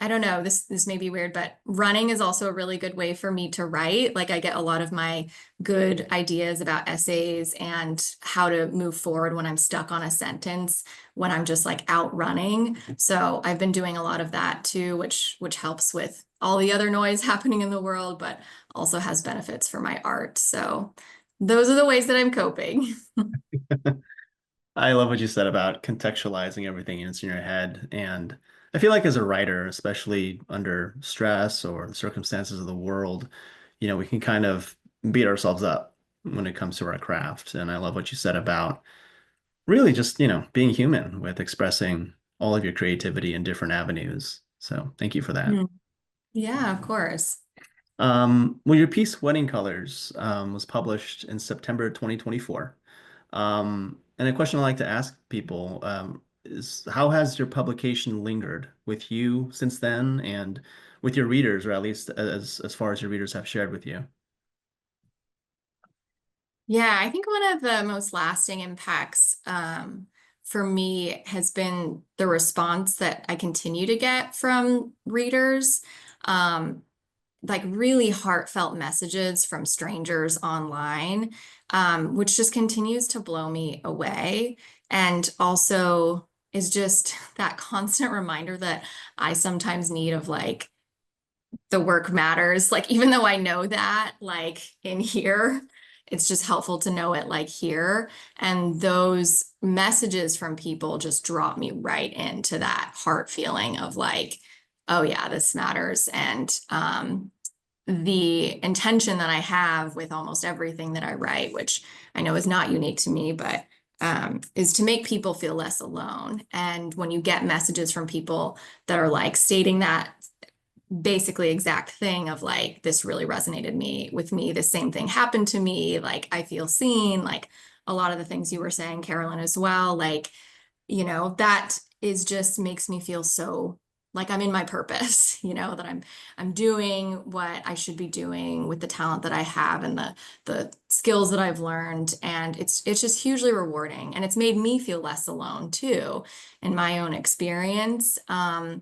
Speaker 6: I don't know, this may be weird, but running is also a really good way for me to write. Like I get a lot of my good ideas about essays and how to move forward when I'm stuck on a sentence, when I'm just like out running. So I've been doing a lot of that too, which helps with all the other noise happening in the world, but also has benefits for my art. So those are the ways that I'm coping.
Speaker 7: I love what you said about contextualizing everything that's in your head. And I feel like as a writer, especially under stress or the circumstances of the world, we can kind of beat ourselves up when it comes to our craft. And I love what you said about really just, being human with expressing all of your creativity in different avenues. So thank you for that.
Speaker 6: Yeah, of course.
Speaker 7: Well, your piece Wedding Colors was published in September 2024. And a question I like to ask people is how has your publication lingered with you since then and with your readers, or at least as far as your readers have shared with you?
Speaker 6: Yeah, I think one of the most lasting impacts for me has been the response that I continue to get from readers. Like really heartfelt messages from strangers online, which just continues to blow me away. And also is just that constant reminder that I sometimes need of like the work matters. Like, even though I know that, like in here, it's just helpful to know it like here. And those messages from people just drop me right into that heart feeling of like, oh yeah, this matters. And the intention that I have with almost everything that I write, which I know is not unique to me, but is to make people feel less alone. And when you get messages from people that are like stating that basically exact thing of like, this really resonated with me, the same thing happened to me, like I feel seen, like a lot of the things you were saying, Carolyn, as well, like, that is just makes me feel so like I'm in my purpose, that I'm doing what I should be doing with the talent that I have and the skills that I've learned. And it's just hugely rewarding. And it's made me feel less alone too in my own experience. And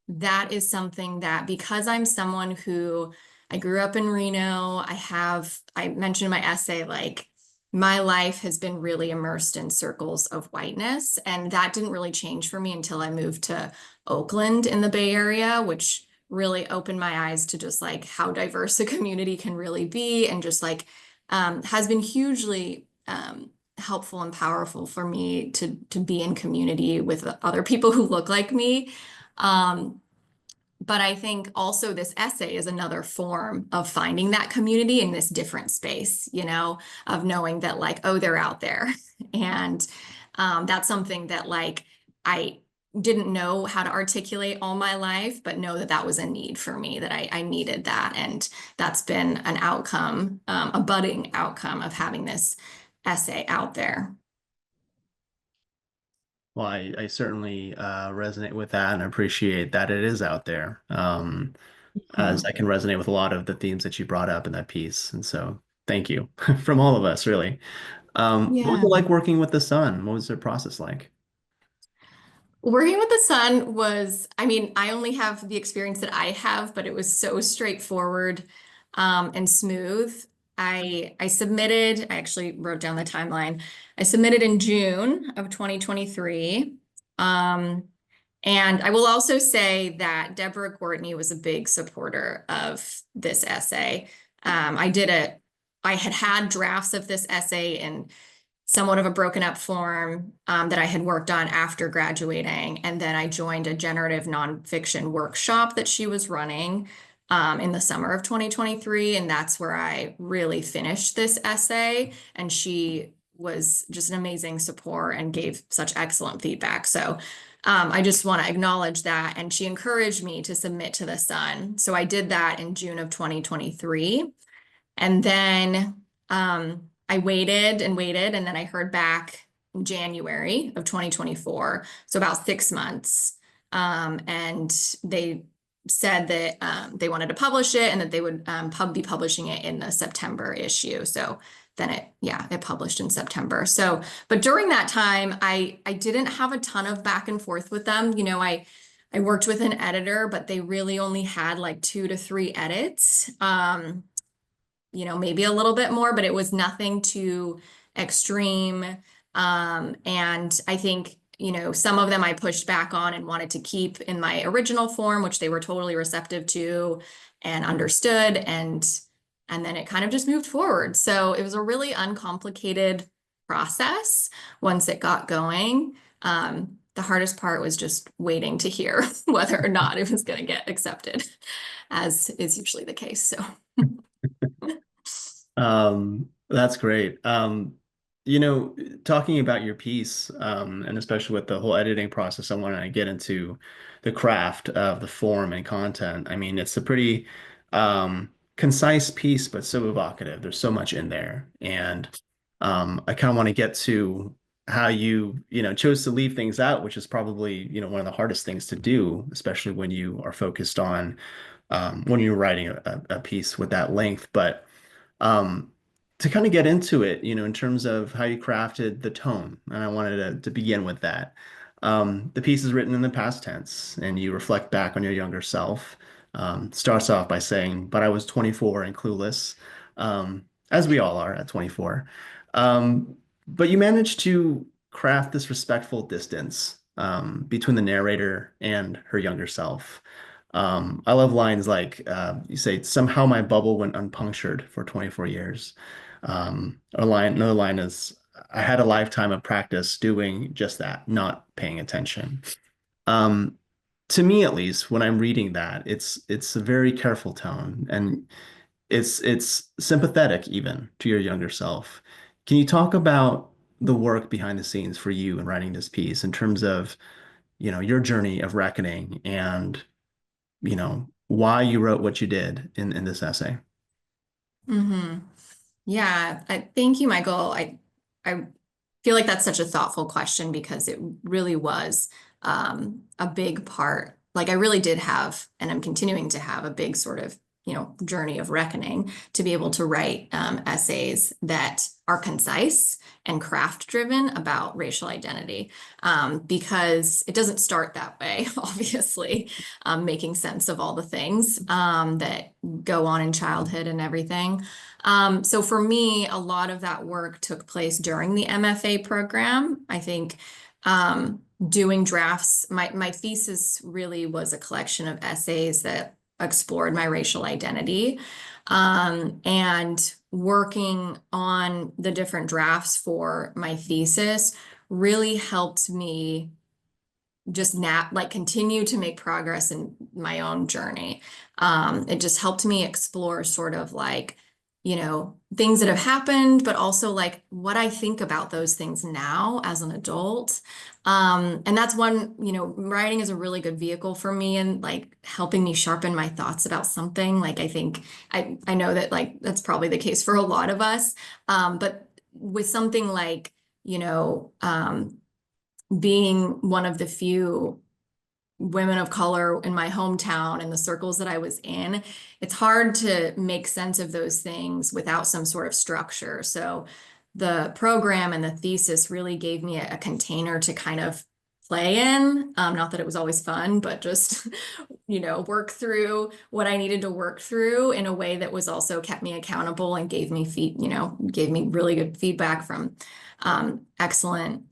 Speaker 6: that is something that, because I'm someone who I grew up in Reno, I mentioned in my essay, like my life has been really immersed in circles of whiteness. And that didn't really change for me until I moved to Oakland in the Bay Area, which really opened my eyes to just like how diverse a community can really be, and just like has been hugely helpful and powerful for me to be in community with other people who look like me. But I think also this essay is another form of finding that community in this different space, of knowing that like, oh, they're out there. And that's something that like I didn't know how to articulate all my life, but know that that was a need for me, that I needed that. And that's been an outcome, a budding outcome of having this essay out there.
Speaker 7: Well, I certainly resonate with that and appreciate that it is out there, as I can resonate with a lot of the themes that you brought up in that piece. And so thank you from all of us, really. What was
Speaker 6: Yeah.
Speaker 7: it like working with the sun? What was their process like?
Speaker 6: Working with the sun was, I mean, I only have the experience that I have, but it was so straightforward and smooth. I submitted, I actually wrote down the timeline. I submitted in June of 2023. And I will also say that Deborah Courtney was a big supporter of this essay. I had drafts of this essay in somewhat of a broken up form that I had worked on after graduating. And then I joined a generative nonfiction workshop that she was running in the summer of 2023. And that's where I really finished this essay. And she was just an amazing support and gave such excellent feedback. So I just want to acknowledge that. And she encouraged me to submit to the Sun. So I did that in June of 2023. And then I waited and waited, and then I heard back in January of 2024, so about 6 months. And they said that they wanted to publish it and that they would be publishing it in the September issue. So then it published in September. So, but during that time, I didn't have a ton of back and forth with them. I worked with an editor, but they really only had like 2 to 3 edits. You know, maybe a little bit more, but it was nothing too extreme. And I think, you know, some of them I pushed back on and wanted to keep in my original form, which they were totally receptive to and understood. And then it kind of just moved forward. So it was a really uncomplicated process once it got going. The hardest part was just waiting to hear whether or not it was going to get accepted, as is usually the case. So.
Speaker 7: That's great. You know, talking about your piece, and especially with the whole editing process, I want to get into the craft of the form and content. I mean, it's a pretty concise piece, but so evocative. There's so much in there. And I kind of want to get to how you know, chose to leave things out, which is probably, you know, one of the hardest things to do, especially when you are focused on when you're writing a piece with that length. But um, to kind of get into it, you know, in terms of how you crafted the tone, and I wanted to begin with that. The piece is written in the past tense, and you reflect back on your younger self. Starts off by saying, "But I was 24 and clueless," as we all are at 24. Um, but you managed to craft this respectful distance between the narrator and her younger self. I love lines like you say, somehow my bubble went unpunctured for 24 years. Another line is, I had a lifetime of practice doing just that, not paying attention. Um, to me, at least, when I'm reading that, it's a very careful tone, and it's sympathetic even to your younger self. Can you talk about the work behind the scenes for you in writing this piece in terms of, you know, your journey of reckoning and you know, why you wrote what you did in this essay?
Speaker 6: Mm-hmm. Yeah, thank you, Michael. I feel like that's such a thoughtful question because it really was a big part. Like I really did have, and I'm continuing to have a big sort of, you know, journey of reckoning to be able to write essays that are concise and craft driven about racial identity. Because it doesn't start that way, obviously, making sense of all the things that go on in childhood and everything. So for me, a lot of that work took place during the MFA program. I think doing drafts, my thesis really was a collection of essays that explored my racial identity. And working on the different drafts for my thesis really helped me just like continue to make progress in my own journey. It just helped me explore sort of like, you know, things that have happened, but also like what I think about those things now as an adult. And that's one, you know, writing is a really good vehicle for me and like helping me sharpen my thoughts about something. Like I think I know that like that's probably the case for a lot of us. But with something like, you know, being one of the few women of color in my hometown and the circles that I was in, it's hard to make sense of those things without some sort of structure. So the program and the thesis really gave me a container to kind of play in. Not that it was always fun, but just, you know, work through what I needed to work through in a way that was also kept me accountable and gave me gave me really good feedback from excellent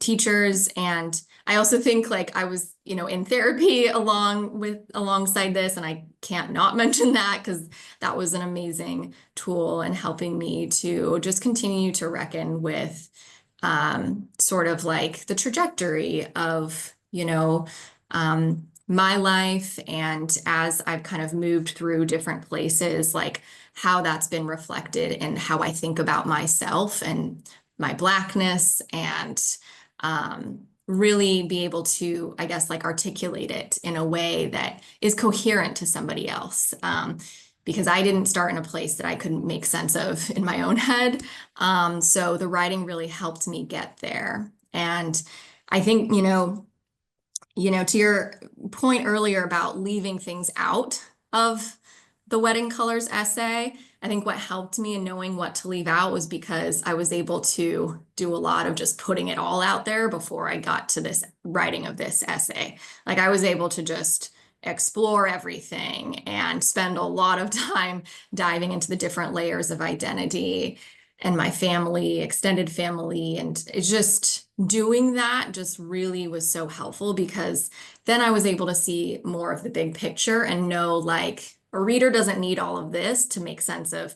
Speaker 6: teachers. And I also think like I was, you know, in therapy alongside this, and I can't not mention that because that was an amazing tool in helping me to just continue to reckon with sort of like the trajectory of, you know, my life. And as I've kind of moved through different places, like how that's been reflected in how I think about myself and my Blackness and really be able to, I guess, like articulate it in a way that is coherent to somebody else. Because I didn't start in a place that I couldn't make sense of in my own head. So the writing really helped me get there. And I think, to your point earlier about leaving things out of the Wedding Colors essay, I think what helped me in knowing what to leave out was because I was able to do a lot of just putting it all out there before I got to this writing of this essay. Like I was able to just explore everything and spend a lot of time diving into the different layers of identity and my family, extended family. And it's just doing that just really was so helpful because then I was able to see more of the big picture and know like a reader doesn't need all of this to make sense of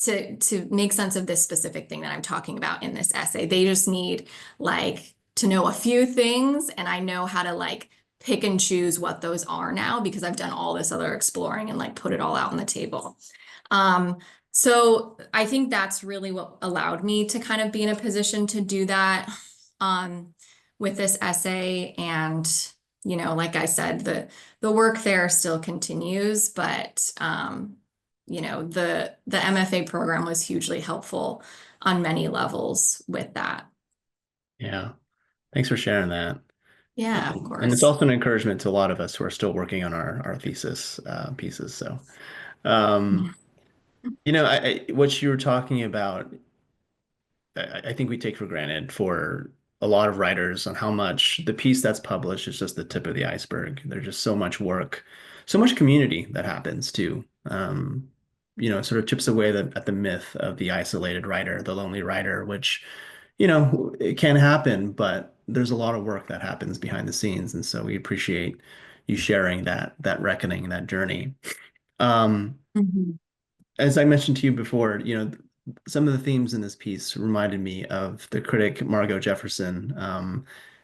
Speaker 6: to make sense of this specific thing that I'm talking about in this essay. They just need like to know a few things, and I know how to like pick and choose what those are now because I've done all this other exploring and like put it all out on the table. So I think that's really what allowed me to kind of be in a position to do that with this essay. And, you know, like I said, the work there still continues, but, you know, the MFA program was hugely helpful on many levels with that.
Speaker 7: Yeah. Thanks for sharing that.
Speaker 6: Yeah, of
Speaker 7: And it's
Speaker 6: course.
Speaker 7: also an encouragement to a lot of us who are still working on our thesis pieces. So, um, you know, what you were talking about, I think we take for granted for a lot of writers on how much the piece that's published is just the tip of the iceberg. There's just so much work, so much community that happens too. You know, it sort of chips away at the myth of the isolated writer, the lonely writer, which, you know, it can happen, but there's a lot of work that happens behind the scenes. And so we appreciate you sharing that reckoning, that journey. Um,
Speaker 6: Mhm.
Speaker 7: as I mentioned to you before, you know, some of the themes in this piece reminded me of the critic Margot Jefferson.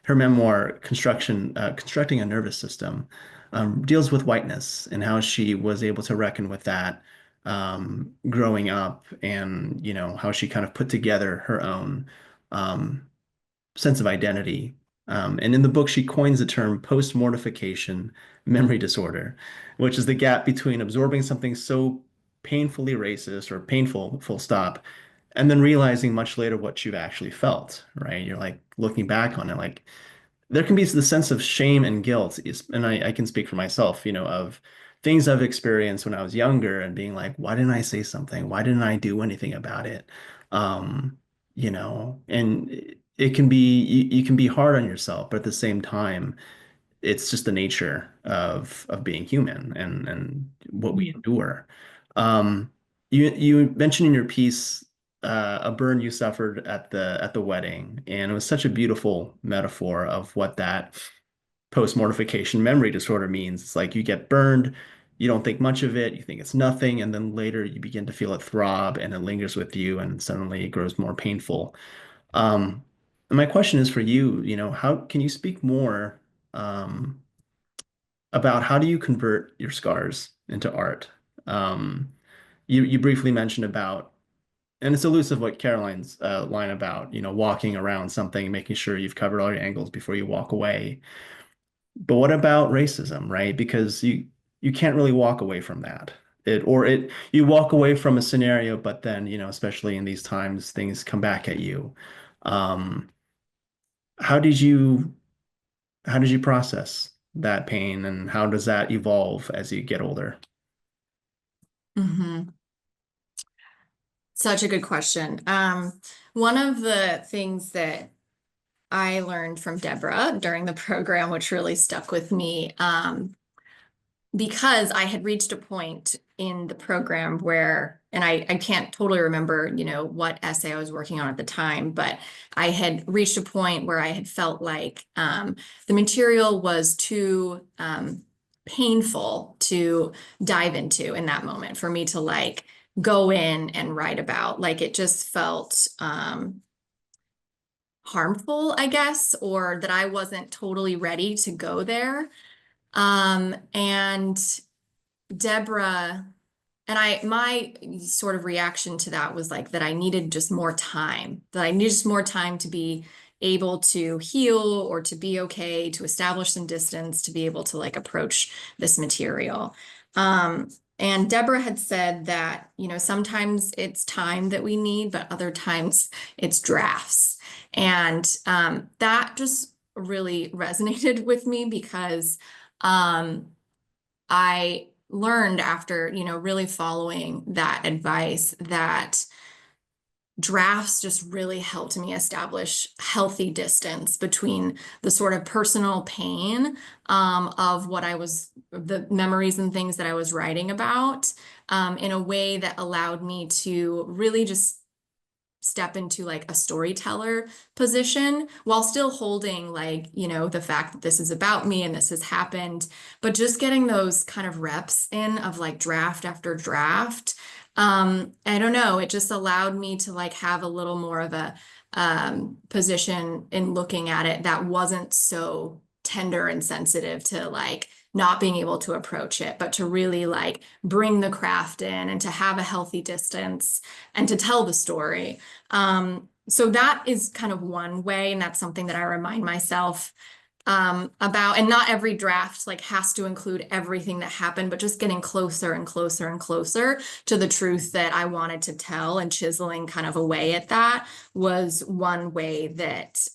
Speaker 7: Her memoir, Constructing a Nervous System, deals with whiteness and how she was able to reckon with that growing up, and you know how she kind of put together her own um, sense of identity. And in the book, she coins the term post-mortification memory disorder, which is the gap between absorbing something so painfully racist or painful, full stop, and then realizing much later what you've actually felt, right? You're like looking back on it, like there can be the sense of shame and guilt, and I can speak for myself, you know, of things I've experienced when I was younger and being like, why didn't I say something? Why didn't I do anything about it? Um, you know, and it can be you can be hard on yourself, but at the same time, it's just the nature of being human and what we endure. Um, you mentioned in your piece a burn you suffered at the wedding, and it was such a beautiful metaphor of what that post-mortification memory disorder means. It's like you get burned, you don't think much of it, you think it's nothing, and then later you begin to feel it throb and it lingers with you, and suddenly it grows more painful. And my question is for you, you know, how can you speak more um, about how do you convert your scars into art? Um, you briefly mentioned about, and it's elusive what Caroline's line about, you know, walking around something, making sure you've covered all your angles before you walk away. But what about racism, right? Because you can't really walk away from that. It you walk away from a scenario, but then, you know, especially in these times, things come back at you. Um, how did you how did you process that pain, and how does that evolve as you get older?
Speaker 6: Mhm. Such a good question. One of the things that I learned from Deborah during the program, which really stuck with me, because I had reached a point in the program where, and I can't totally remember, you know, what essay I was working on at the time, but I had reached a point where I had felt like the material was too painful to dive into in that moment for me to like go in and write about. Like it just felt harmful, I guess, or that I wasn't totally ready to go there. And Deborah and my sort of reaction to that was like that I needed just more time, that I needed just more time to be able to heal or to be okay, to establish some distance, to be able to like approach this material. And Deborah had said that, you know, sometimes it's time that we need, but other times it's drafts. And that just really resonated with me because I learned after, really following that advice that drafts just really helped me establish healthy distance between the sort of personal pain of the memories and things that I was writing about in a way that allowed me to really just step into like a storyteller position while still holding like, the fact that this is about me and this has happened, but just getting those kind of reps in of like draft after draft. I don't know, it just allowed me to like have a little more of a position in looking at it that wasn't so tender and sensitive to like not being able to approach it, but to really like bring the craft in and to have a healthy distance and to tell the story. So that is kind of one way, and that's something that I remind myself about. And not every draft like has to include everything that happened, but just getting closer and closer and closer to the truth that I wanted to tell, and chiseling kind of away at that was one way that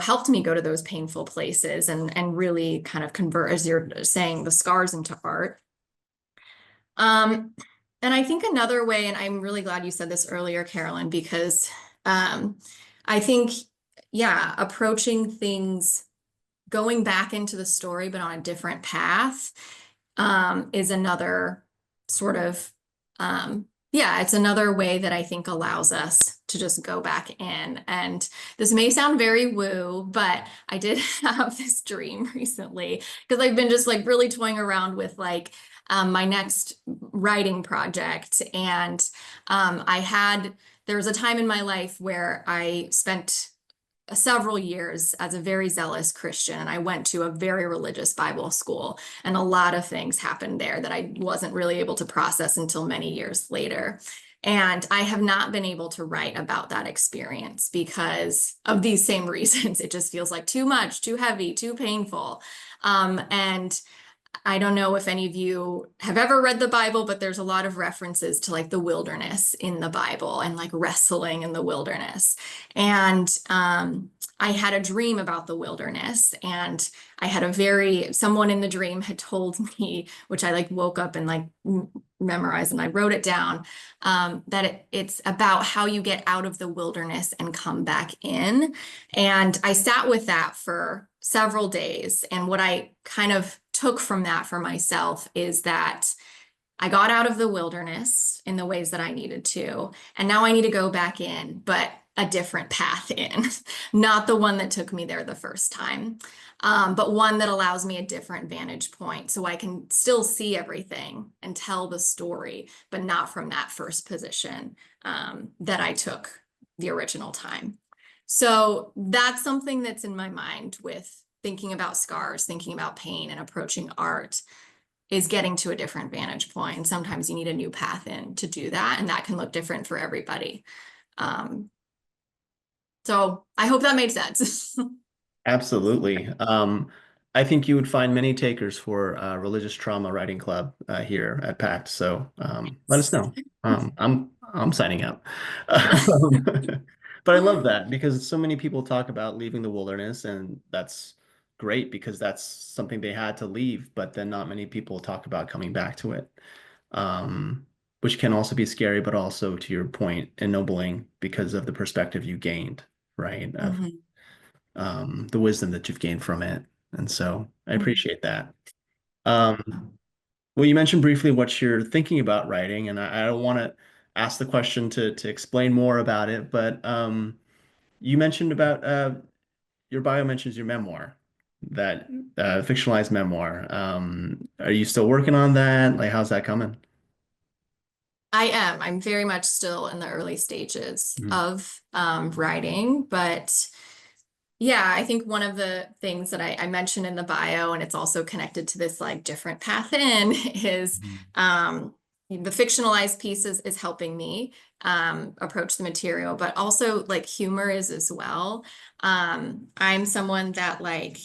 Speaker 6: helped me go to those painful places and really kind of convert, as you're saying, the scars into art. And I think another way, and I'm really glad you said this earlier, Carolyn, because I think, approaching things, going back into the story, but on a different path, is another sort of, it's another way that I think allows us to just go back in. And this may sound very woo, but I did have this dream recently because I've been just like really toying around with like my next writing project. And there was a time in my life where I spent several years as a very zealous Christian, and I went to a very religious Bible school, and a lot of things happened there that I wasn't really able to process until many years later. And I have not been able to write about that experience because of these same reasons. It just feels like too much, too heavy, too painful. And I don't know if any of you have ever read the Bible, but there's a lot of references to like the wilderness in the Bible and like wrestling in the wilderness. And I had a dream about the wilderness, and I had someone in the dream had told me, which I like woke up and like memorized, and I wrote it down, that it's about how you get out of the wilderness and come back in. And I sat with that for several days. And what I kind of took from that for myself is that I got out of the wilderness in the ways that I needed to, and now I need to go back in, but a different path in, not the one that took me there the first time, but one that allows me a different vantage point so I can still see everything and tell the story, but not from that first position that I took the original time. So that's something that's in my mind with thinking about scars, thinking about pain, and approaching art, is getting to a different vantage point. Sometimes you need a new path in to do that, and that can look different for everybody. So I hope that made sense.
Speaker 7: Absolutely. I think you would find many takers for Religious Trauma Writing Club here at PACT. So let us know. I'm signing up. But I love that because so many people talk about leaving the wilderness, and that's great because that's something they had to leave, but then not many people talk about coming back to it, which can also be scary, but also, to your point, ennobling because of the perspective you gained, right? Of the wisdom that you've gained from it. And so I appreciate that. Well, you mentioned briefly what you're thinking about writing, and I don't want to ask the question to explain more about it, but you mentioned about your bio mentions your memoir, that fictionalized memoir. Are you still working on that? Like, how's that coming?
Speaker 6: I am. I'm very much still in the early stages of writing, but yeah, I think one of the things that I mentioned in the bio, and it's also connected to this like different path in, is the fictionalized piece is helping me approach the material, but also like humor is as well. I'm someone that like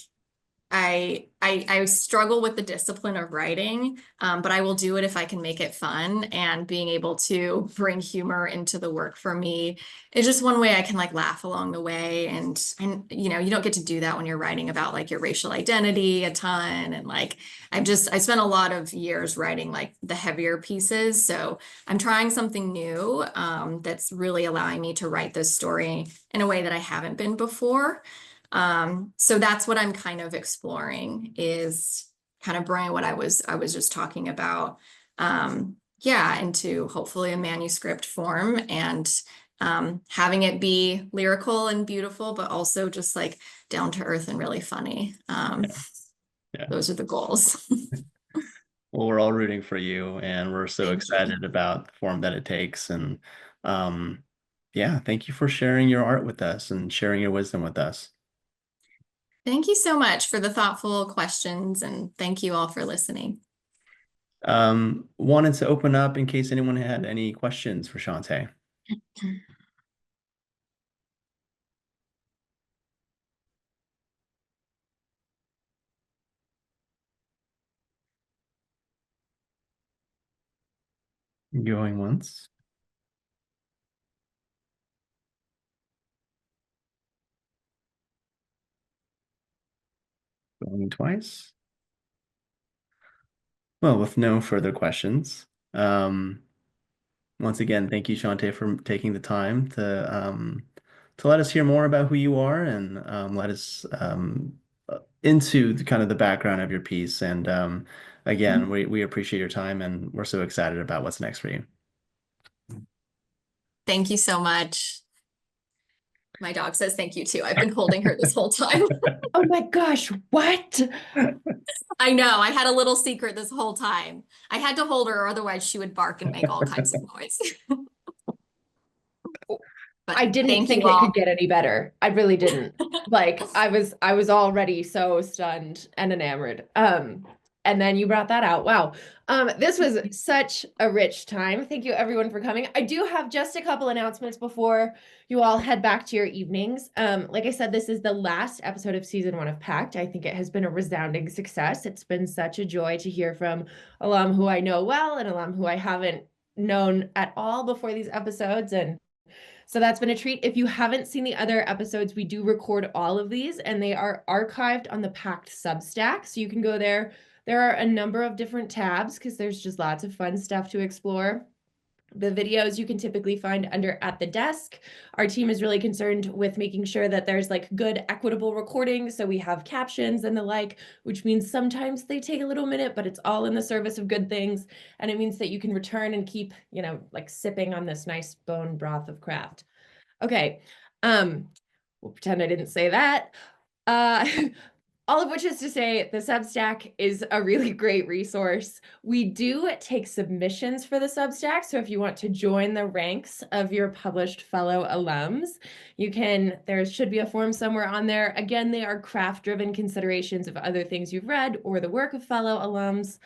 Speaker 6: I struggle with the discipline of writing, but I will do it if I can make it fun. And being able to bring humor into the work for me is just one way I can like laugh along the way. And you know, you don't get to do that when you're writing about like your racial identity a ton. And like I spent a lot of years writing like the heavier pieces. So I'm trying something new that's really allowing me to write this story in a way that I haven't been before. So that's what I'm kind of exploring, is kind of bringing what I was just talking about, yeah, into hopefully a manuscript form, and having it be lyrical and beautiful, but also just like down to earth and really funny.
Speaker 7: Yeah.
Speaker 6: Those are the goals.
Speaker 7: Well, we're all rooting for you, and we're so
Speaker 6: Thank you.
Speaker 7: excited about the form that it takes. And yeah, thank you for sharing your art with us and sharing your wisdom with us.
Speaker 6: Thank you so much for the thoughtful questions, and thank you all for listening.
Speaker 7: Wanted to open up in case anyone had any questions for Chante. Going once. Going twice. Well, with no further questions, once again, thank you, Chante, for taking the time to let us hear more about who you are, and let us into kind of the background of your piece. And again, we appreciate your time, and we're so excited about what's next for you.
Speaker 6: Thank you so much. My dog says thank you too. I've been holding her this whole time.
Speaker 1: Oh my gosh, what?
Speaker 6: I know. I had a little secret this whole time. I had to hold her, or otherwise she would bark and make all kinds of noise. But
Speaker 1: I didn't
Speaker 6: thank
Speaker 1: think
Speaker 6: you
Speaker 1: it
Speaker 6: all.
Speaker 1: could get any better. I really didn't. Like I was already so stunned and enamored. And then you brought that out. Wow. This was such a rich time. Thank you everyone for coming. I do have just a couple announcements before you all head back to your evenings. Like I said, this is the last episode of season 1 of PACT. I think it has been a resounding success. It's been such a joy to hear from alum who I know well and alum who I haven't known at all before these episodes. And so that's been a treat. If you haven't seen the other episodes, we do record all of these and they are archived on the PACT Substack. So you can go there. There are a number of different tabs because there's just lots of fun stuff to explore. The videos you can typically find under At the Desk. Our team is really concerned with making sure that there's like good equitable recording. So we have captions and the like, which means sometimes they take a little minute, but it's all in the service of good things. And it means that you can return and keep, you know, like sipping on this nice bone broth of craft. Okay. We'll pretend I didn't say that. All of which is to say, the Substack is a really great resource. We do take submissions for the Substack. So if you want to join the ranks of your published fellow alums, you can, there should be a form somewhere on there. Again, they are craft-driven considerations of other things you've read or the work of fellow alums.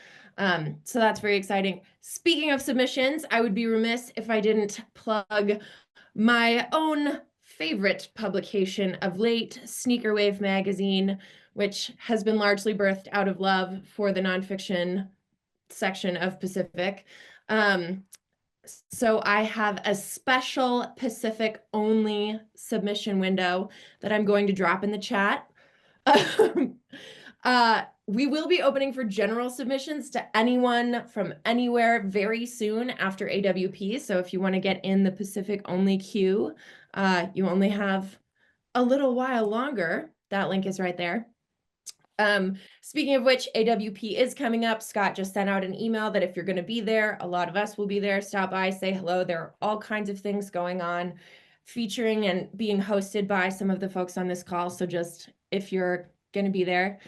Speaker 1: So that's very exciting. Speaking of submissions, I would be remiss if I didn't plug my own favorite publication of late, Sneaker Wave magazine, which has been largely birthed out of love for the nonfiction section of Pacific. So I have a special Pacific only submission window that I'm going to drop in the chat. We will be opening for general submissions to anyone from anywhere very soon after AWP. So if you want to get in the Pacific only queue, you only have a little while longer. That link is right there. Speaking of which, AWP is coming up. Scott just sent out an email that if you're going to be there, a lot of us will be there. Stop by, say hello. There are all kinds of things going on, featuring and being hosted by some of the folks on this call. So just if you're going to be there,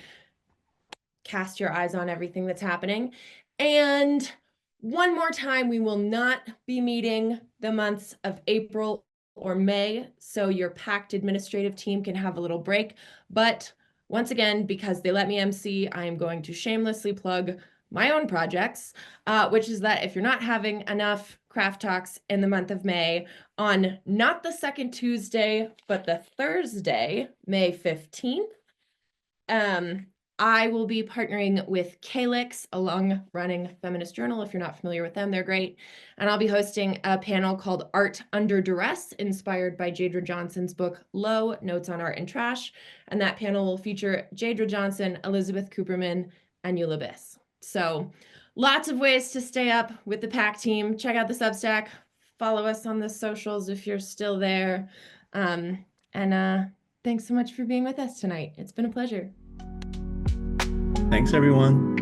Speaker 1: cast your eyes on everything that's happening. And one more time, we will not be meeting the months of April or May, so your PACT administrative team can have a little break. But once again, because they let me MC, I am going to shamelessly plug my own projects, which is that if you're not having enough craft talks in the month of May, on not the second Tuesday, but the Thursday, May 15th, I will be partnering with Calix, a long-running feminist journal. If you're not familiar with them, they're great. And I'll be hosting a panel called Art Under Duress, inspired by Jadra Johnson's book, Low, Notes on Art and Trash. And that panel will feature Jadra Johnson, Elizabeth Cooperman, and Eula Biss. So lots of ways to stay up with the PACT team. Check out the Substack. Follow us on the socials if you're still there. Thanks so much for being with us tonight. It's been a pleasure.
Speaker 7: Thanks, everyone.